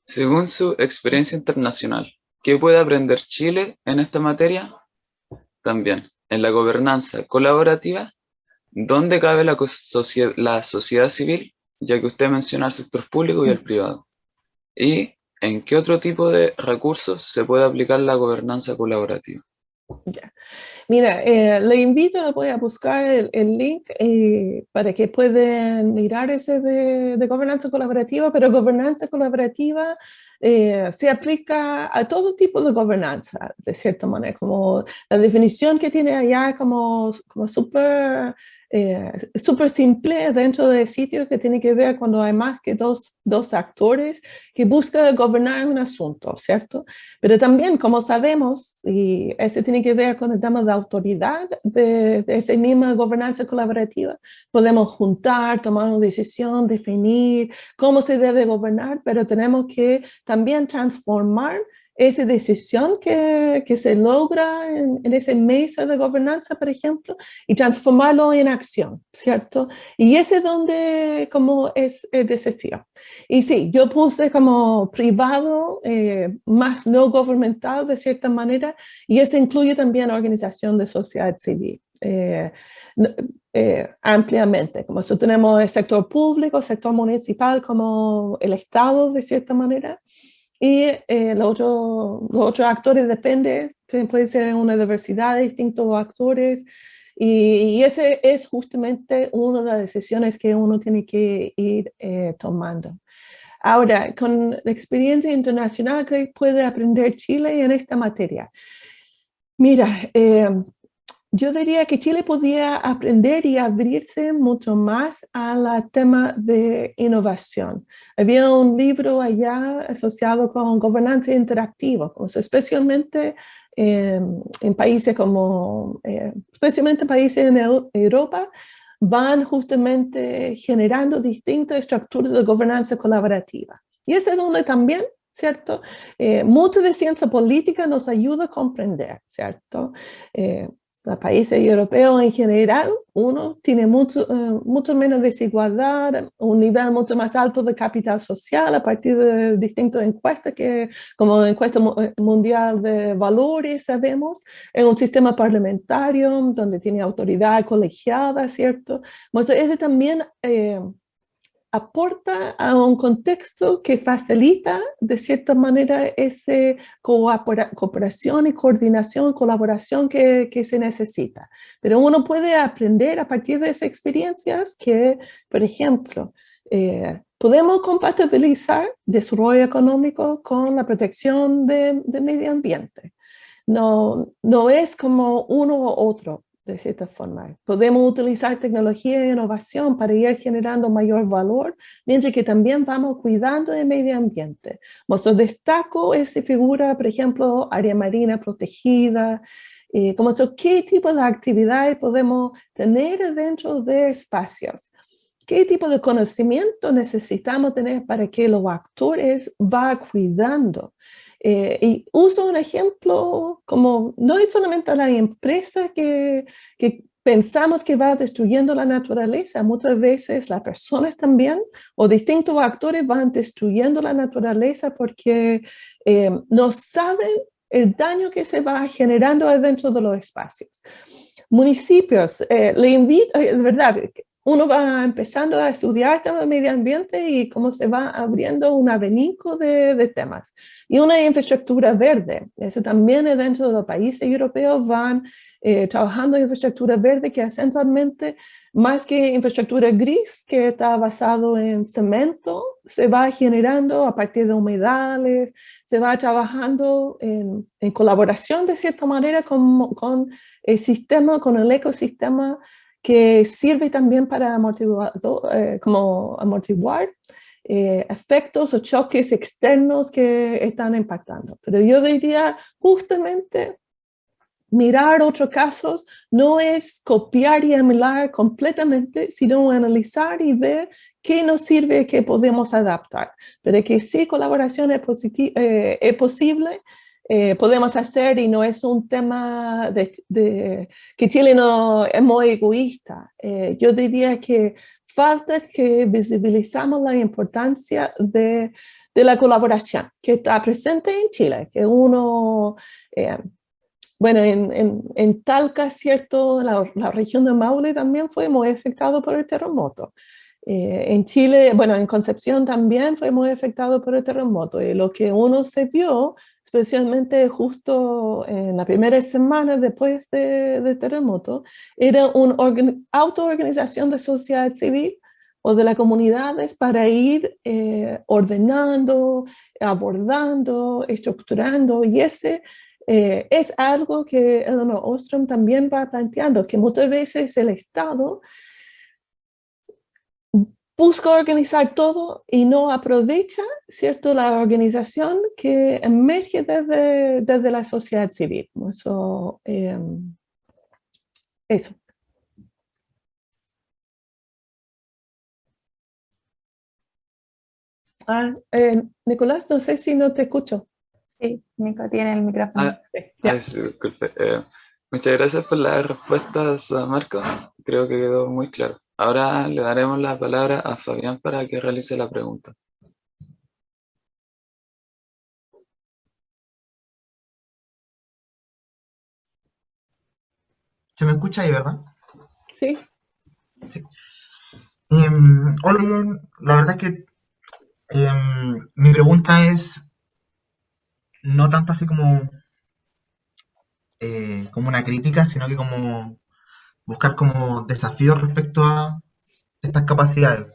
Según su experiencia internacional, ¿qué puede aprender Chile en esta materia? También, en la gobernanza colaborativa, ¿dónde cabe la sociedad civil? Ya que usted menciona el sector público y el privado. ¿Y en qué otro tipo de recursos se puede aplicar la gobernanza colaborativa?
Ya. Mira, le invito, voy a buscar el link para que puedan mirar ese de gobernanza colaborativa, pero gobernanza colaborativa se aplica a todo tipo de gobernanza, de cierta manera, como la definición que tiene allá como súper súper simple dentro del sitio, que tiene que ver cuando hay más que dos actores que buscan gobernar un asunto, ¿cierto? Pero también, como sabemos, y eso tiene que ver con el tema de autoridad de esa misma gobernanza colaborativa, podemos juntar, tomar una decisión, definir cómo se debe gobernar, pero tenemos que también transformar esa decisión que se logra en esa mesa de gobernanza, por ejemplo, y transformarlo en acción, ¿cierto? Y ese es donde como es el desafío. Y sí, yo puse como privado, más no gubernamental de cierta manera, y eso incluye también organización de sociedad civil. Ampliamente, como si tenemos el sector público, el sector municipal, como el Estado de cierta manera, y los otros actores depende, que puede ser una diversidad de distintos actores, y ese es justamente una de las decisiones que uno tiene que ir tomando. Ahora, con la experiencia internacional que puede aprender Chile en esta materia. Mira, yo diría que Chile podía aprender y abrirse mucho más al tema de innovación. Había un libro allá asociado con gobernanza interactiva, especialmente en países como, especialmente países en Europa, van justamente generando distintas estructuras de gobernanza colaborativa. Y es donde también, ¿cierto? Mucho de ciencia política nos ayuda a comprender, ¿cierto? Los países europeos en general, uno tiene mucho menos desigualdad, un nivel mucho más alto de capital social a partir de distintas encuestas, como la encuesta mundial de valores, sabemos, en un sistema parlamentario donde tiene autoridad colegiada, ¿cierto? Entonces, ese también aporta a un contexto que facilita de cierta manera esa cooperación y coordinación, colaboración que se necesita. Pero uno puede aprender a partir de esas experiencias que, por ejemplo, podemos compatibilizar desarrollo económico con la protección del medio ambiente. No es como uno u otro. De cierta forma, podemos utilizar tecnología e innovación para ir generando mayor valor, mientras que también vamos cuidando del medio ambiente. Yo destaco esa figura, por ejemplo, área marina protegida, como qué tipo de actividades podemos tener dentro de espacios. ¿Qué tipo de conocimiento necesitamos tener para que los actores vayan cuidando? Y uso un ejemplo como no es solamente la empresa que pensamos que va destruyendo la naturaleza, muchas veces las personas también o distintos actores van destruyendo la naturaleza porque no saben el daño que se va generando dentro de los espacios. Municipios, le invito, de verdad, uno va empezando a estudiar el medio ambiente y cómo se va abriendo un abanico de temas. Y una infraestructura verde, eso también es dentro de los países europeos van trabajando en infraestructura verde que esencialmente más que infraestructura gris que está basado en cemento, se va generando a partir de humedales, se va trabajando en colaboración de cierta manera con el sistema, con el ecosistema que sirve también para amortiguar efectos o choques externos que están impactando. Pero yo diría justamente mirar otros casos no es copiar y emular completamente, sino analizar y ver qué nos sirve, qué podemos adaptar. Pero que sí, colaboración es posible, podemos hacer y no es un tema que Chile no es muy egoísta. Yo diría que falta que visibilizamos la importancia de la colaboración que está presente en Chile, que uno, bueno, en Talca, ¿cierto? La región de Maule también fue muy afectada por el terremoto. En Chile, bueno, en Concepción también fue muy afectado por el terremoto, y lo que uno se vio, especialmente justo en la primera semana después del terremoto, era una autoorganización de sociedad civil o de las comunidades para ir ordenando, abordando, estructurando, y ese es algo que Elinor Ostrom también va planteando, que muchas veces el Estado busca organizar todo y no aprovecha, ¿cierto?, la organización que emerge desde la sociedad civil. Eso. Nicolás, no sé si no te escucho.
Sí, Nico tiene el micrófono.
Sí, disculpe. Muchas gracias por las respuestas, Marco. Creo que quedó muy claro. Ahora le daremos la palabra a Fabián para que realice la pregunta.
¿Se me escucha ahí, verdad?
Sí.
Sí. Hola, la verdad es que mi pregunta es no tanto así como una crítica, sino que como buscar como desafíos respecto a estas capacidades.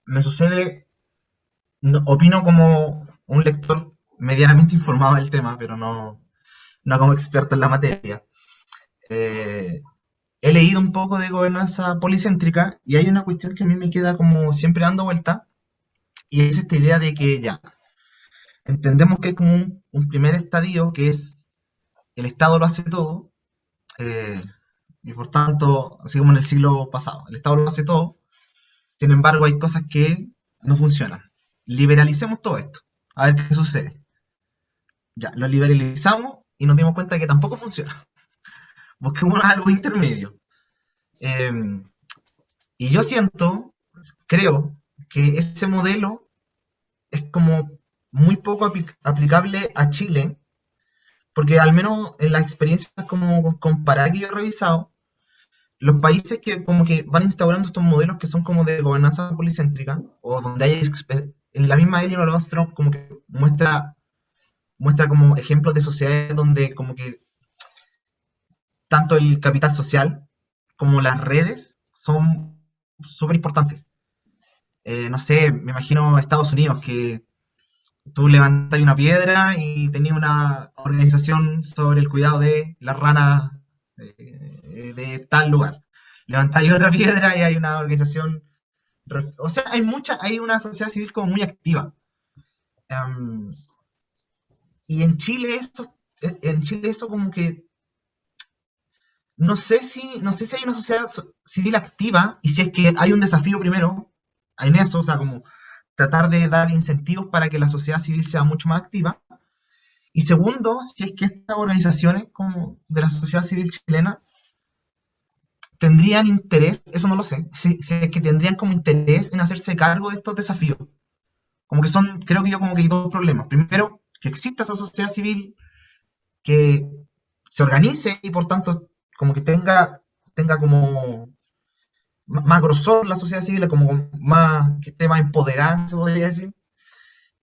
Me sucede, opino como un lector medianamente informado del tema, pero no como experto en la materia. He leído un poco de gobernanza policéntrica y hay una cuestión que a mí me queda como siempre dando vuelta, y es esta idea de que ya, entendemos que es como un primer estadio que es el Estado lo hace todo, y por tanto, así como en el siglo pasado, el Estado lo hace todo, sin embargo hay cosas que no funcionan. Liberalicemos todo esto, a ver qué sucede. Ya, lo liberalizamos y nos dimos cuenta de que tampoco funciona. Busquemos algo intermedio. Y yo creo que ese modelo es como muy poco aplicable a Chile, porque al menos en las experiencias como comparadas que yo he revisado, los países que como que van instaurando estos modelos que son como de gobernanza policéntrica, o donde hay, en la misma Elinor Ostrom como que muestra como ejemplos de sociedades donde como que tanto el capital social como las redes son súper importantes. No sé, me imagino Estados Unidos, que tú levantas una piedra y tenías una organización sobre el cuidado de las ranas de tal lugar. Levantáis otra piedra y hay una organización. O sea, hay una sociedad civil como muy activa. Y en Chile eso como que no sé si hay una sociedad civil activa, y si es que hay un desafío primero en eso, o sea, como tratar de dar incentivos para que la sociedad civil sea mucho más activa. Y segundo, si es que estas organizaciones como de la sociedad civil chilena tendrían interés, eso no lo sé, si es que tendrían como interés en hacerse cargo de estos desafíos. Como que creo que yo como que hay dos problemas. Primero, que exista esa sociedad civil que se organice y por tanto como que tenga como más grosor la sociedad civil, como que esté más empoderada, se podría decir.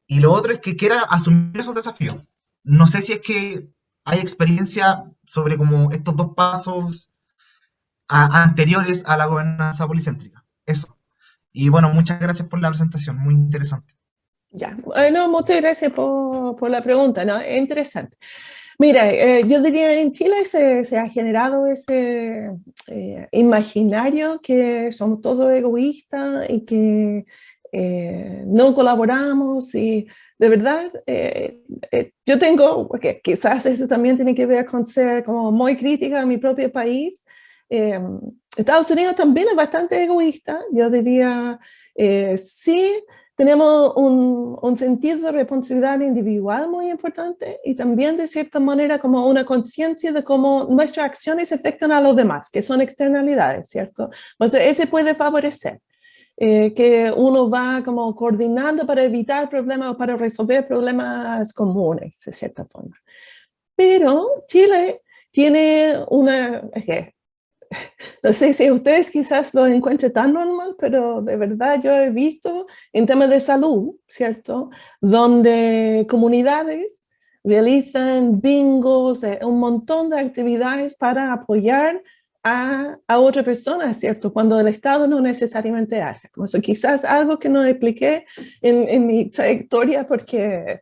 Y lo otro es que quiera asumir esos desafíos. No sé si es que hay experiencia sobre como estos dos pasos anteriores a la gobernanza policéntrica. Eso. Y bueno, muchas gracias por la presentación, muy interesante.
Ya, bueno, muchas gracias por la pregunta, ¿no? Es interesante. Mira, yo diría en Chile se ha generado ese imaginario que somos todos egoístas y que no colaboramos, y de verdad yo tengo, porque quizás eso también tiene que ver con ser como muy crítica a mi propio país. Estados Unidos también es bastante egoísta, yo diría, sí tenemos un sentido de responsabilidad individual muy importante y también de cierta manera como una conciencia de cómo nuestras acciones afectan a los demás, que son externalidades, ¿cierto? Entonces, ese puede favorecer. Que uno va como coordinando para evitar problemas o para resolver problemas comunes, de cierta forma. Pero Chile tiene una, no sé si ustedes quizás lo encuentren tan normal, pero de verdad yo he visto en temas de salud, ¿cierto? Donde comunidades realizan bingos, un montón de actividades para apoyar a otra persona, ¿cierto? Cuando el Estado no necesariamente hace. Como eso, quizás algo que no expliqué en mi trayectoria porque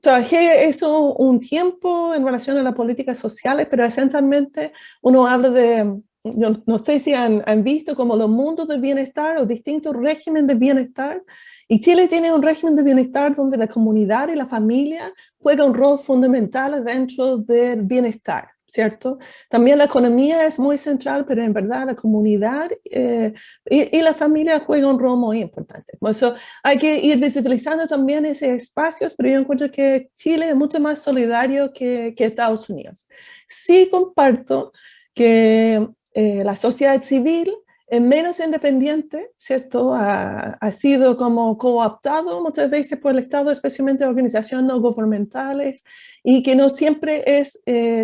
trabajé eso un tiempo en relación a las políticas sociales, pero esencialmente uno habla de, no sé si han visto como los mundos de bienestar o distintos regímenes de bienestar, y Chile tiene un régimen de bienestar donde la comunidad y la familia juega un rol fundamental dentro del bienestar, ¿cierto? También la economía es muy central, pero en verdad la comunidad y la familia juegan un rol muy importante. Por eso hay que ir visibilizando también esos espacios, pero yo encuentro que Chile es mucho más solidario que Estados Unidos. Sí comparto que la sociedad civil es menos independiente, ¿cierto? Ha sido como cooptado muchas veces por el Estado, especialmente organizaciones no gubernamentales, y que no siempre es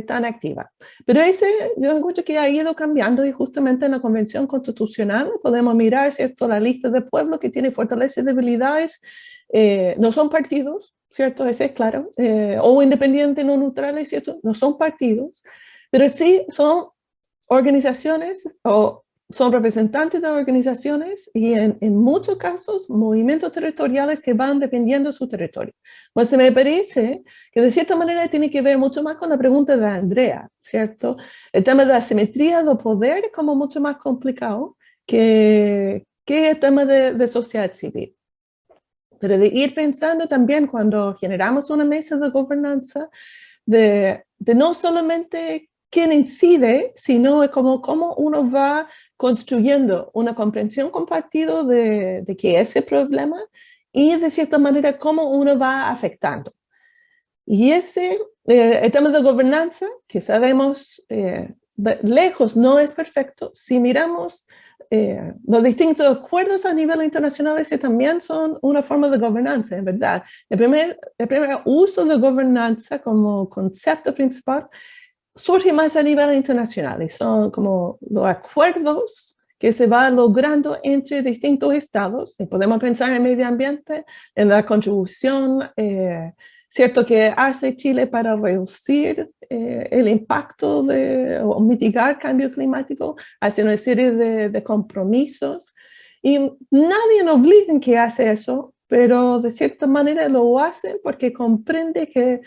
tan activa. Pero yo encuentro que ha ido cambiando y justamente en la Convención Constitucional podemos mirar, ¿cierto? La lista de pueblos que tiene fortalezas y debilidades. No son partidos, ¿cierto? Ese es claro. O independientes, no neutrales, ¿cierto? No son partidos, pero sí son organizaciones o son representantes de organizaciones y en muchos casos movimientos territoriales que van dependiendo de su territorio. Pues me parece que de cierta manera tiene que ver mucho más con la pregunta de Andrea, ¿cierto? El tema de la asimetría de poder es como mucho más complicado que el tema de sociedad civil. Pero de ir pensando también cuando generamos una mesa de gobernanza, de no solamente quién incide, sino como cómo uno va construyendo una comprensión compartida de qué es el problema y de cierta manera cómo uno va afectando. Y el tema de gobernanza, que sabemos lejos no es perfecto, si miramos los distintos acuerdos a nivel internacional, ese también son una forma de gobernanza, en verdad. El primer uso de gobernanza como concepto principal surge más a nivel internacional y son como los acuerdos que se van logrando entre distintos estados. Y podemos pensar en el medio ambiente, en la contribución, cierto, que hace Chile para reducir el impacto o mitigar cambio climático, hace una serie de compromisos. Y nadie nos obliga en que hace eso, pero de cierta manera lo hacen porque comprende que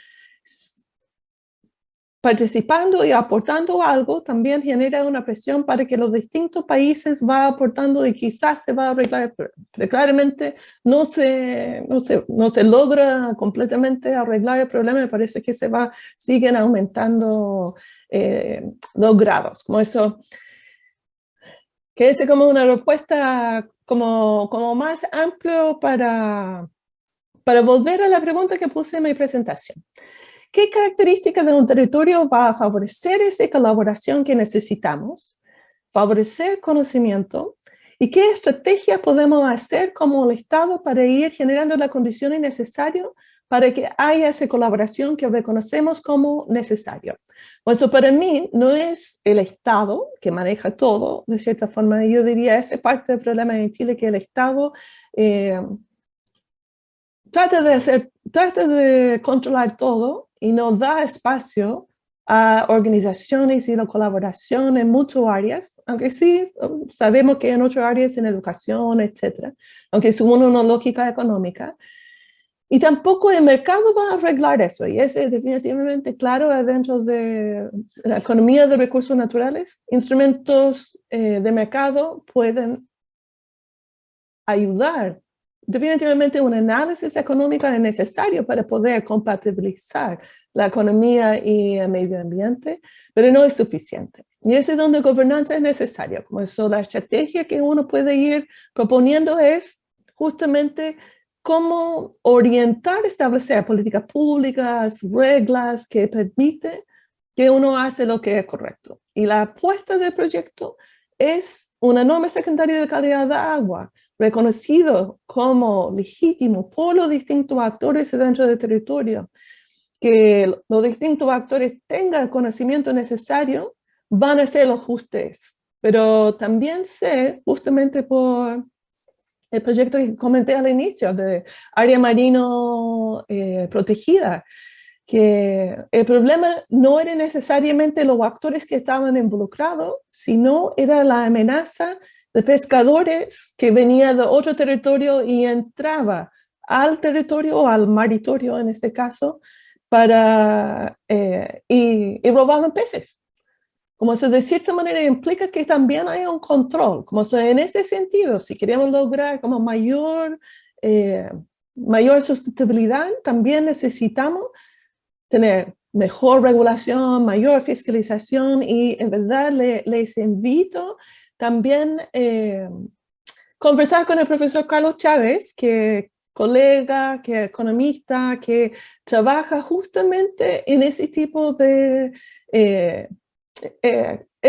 participando y aportando algo también genera una presión para que los distintos países vayan aportando y quizás se va a arreglar, pero claramente no se logra completamente arreglar el problema. Me parece que siguen aumentando los grados, como eso, que es como una respuesta como más amplio para volver a la pregunta que puse en mi presentación. ¿Qué características de un territorio va a favorecer esa colaboración que necesitamos, favorecer conocimiento? ¿Y qué estrategias podemos hacer como el Estado para ir generando las condiciones necesarias para que haya esa colaboración que reconocemos como necesario? Pues eso para mí no es el Estado que maneja todo, de cierta forma. Yo diría esa es parte del problema en Chile, que el Estado trata de controlar todo y no da espacio a organizaciones y la colaboración en muchas áreas, aunque sí sabemos que en otras áreas, en educación, etcétera, aunque según una lógica económica. Y tampoco el mercado va a arreglar eso, y es definitivamente claro dentro de la economía de recursos naturales. Instrumentos de mercado pueden ayudar. Definitivamente un análisis económico es necesario para poder compatibilizar la economía y el medio ambiente, pero no es suficiente. Y ese es donde gobernanza es necesaria. Como eso, la estrategia que uno puede ir proponiendo es justamente cómo orientar, establecer políticas públicas, reglas que permiten que uno hace lo que es correcto. Y la apuesta del proyecto es una norma secundaria de calidad de agua, reconocido como legítimo por los distintos actores dentro del territorio, que los distintos actores tengan el conocimiento necesario, van a hacer los ajustes. Pero también sé, justamente por el proyecto que comenté al inicio, de área marino protegida, que el problema no era necesariamente los actores que estaban involucrados, sino era la amenaza de pescadores que venían de otro territorio y entraba al territorio, o al maritorio en este caso, y robaban peces. Como eso de cierta manera implica que también hay un control, como eso, en ese sentido, si queremos lograr como mayor sustentabilidad, también necesitamos tener mejor regulación, mayor fiscalización, y en verdad les invito también conversar con el profesor Carlos Chávez, que colega, que economista, que trabaja justamente en ese tipo de... él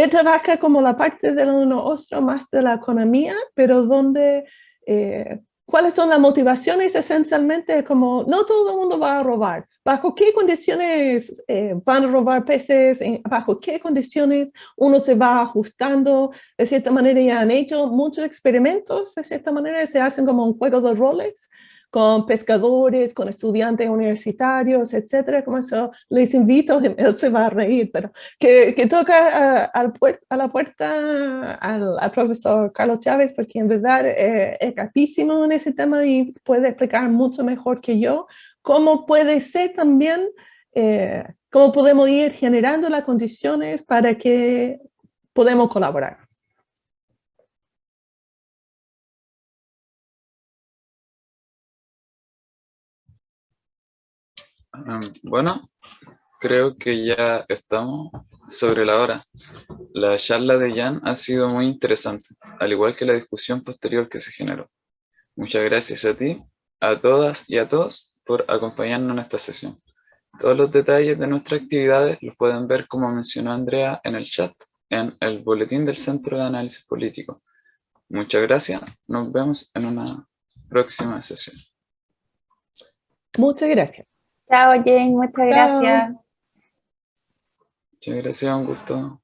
trabaja como la parte de lo nuestro, más de la economía, pero donde... ¿cuáles son las motivaciones? Esencialmente, como no todo el mundo va a robar. ¿Bajo qué condiciones van a robar peces? ¿Bajo qué condiciones uno se va ajustando? De cierta manera ya han hecho muchos experimentos, de cierta manera se hacen como un juego de roles con pescadores, con estudiantes universitarios, etcétera. Como eso les invito, él se va a reír, pero que toca a la puerta al profesor Carlos Chávez, porque en verdad es capísimo en ese tema y puede explicar mucho mejor que yo cómo puede ser también, cómo podemos ir generando las condiciones para que podamos colaborar.
Bueno, creo que ya estamos sobre la hora. La charla de Jan ha sido muy interesante, al igual que la discusión posterior que se generó. Muchas gracias a ti, a todas y a todos por acompañarnos en esta sesión. Todos los detalles de nuestras actividades los pueden ver, como mencionó Andrea, en el chat, en el boletín del Centro de Análisis Político. Muchas gracias, nos vemos en una próxima sesión.
Muchas gracias.
Chao, Jane, muchas
Chao.
gracias.
Muchas gracias, un gusto.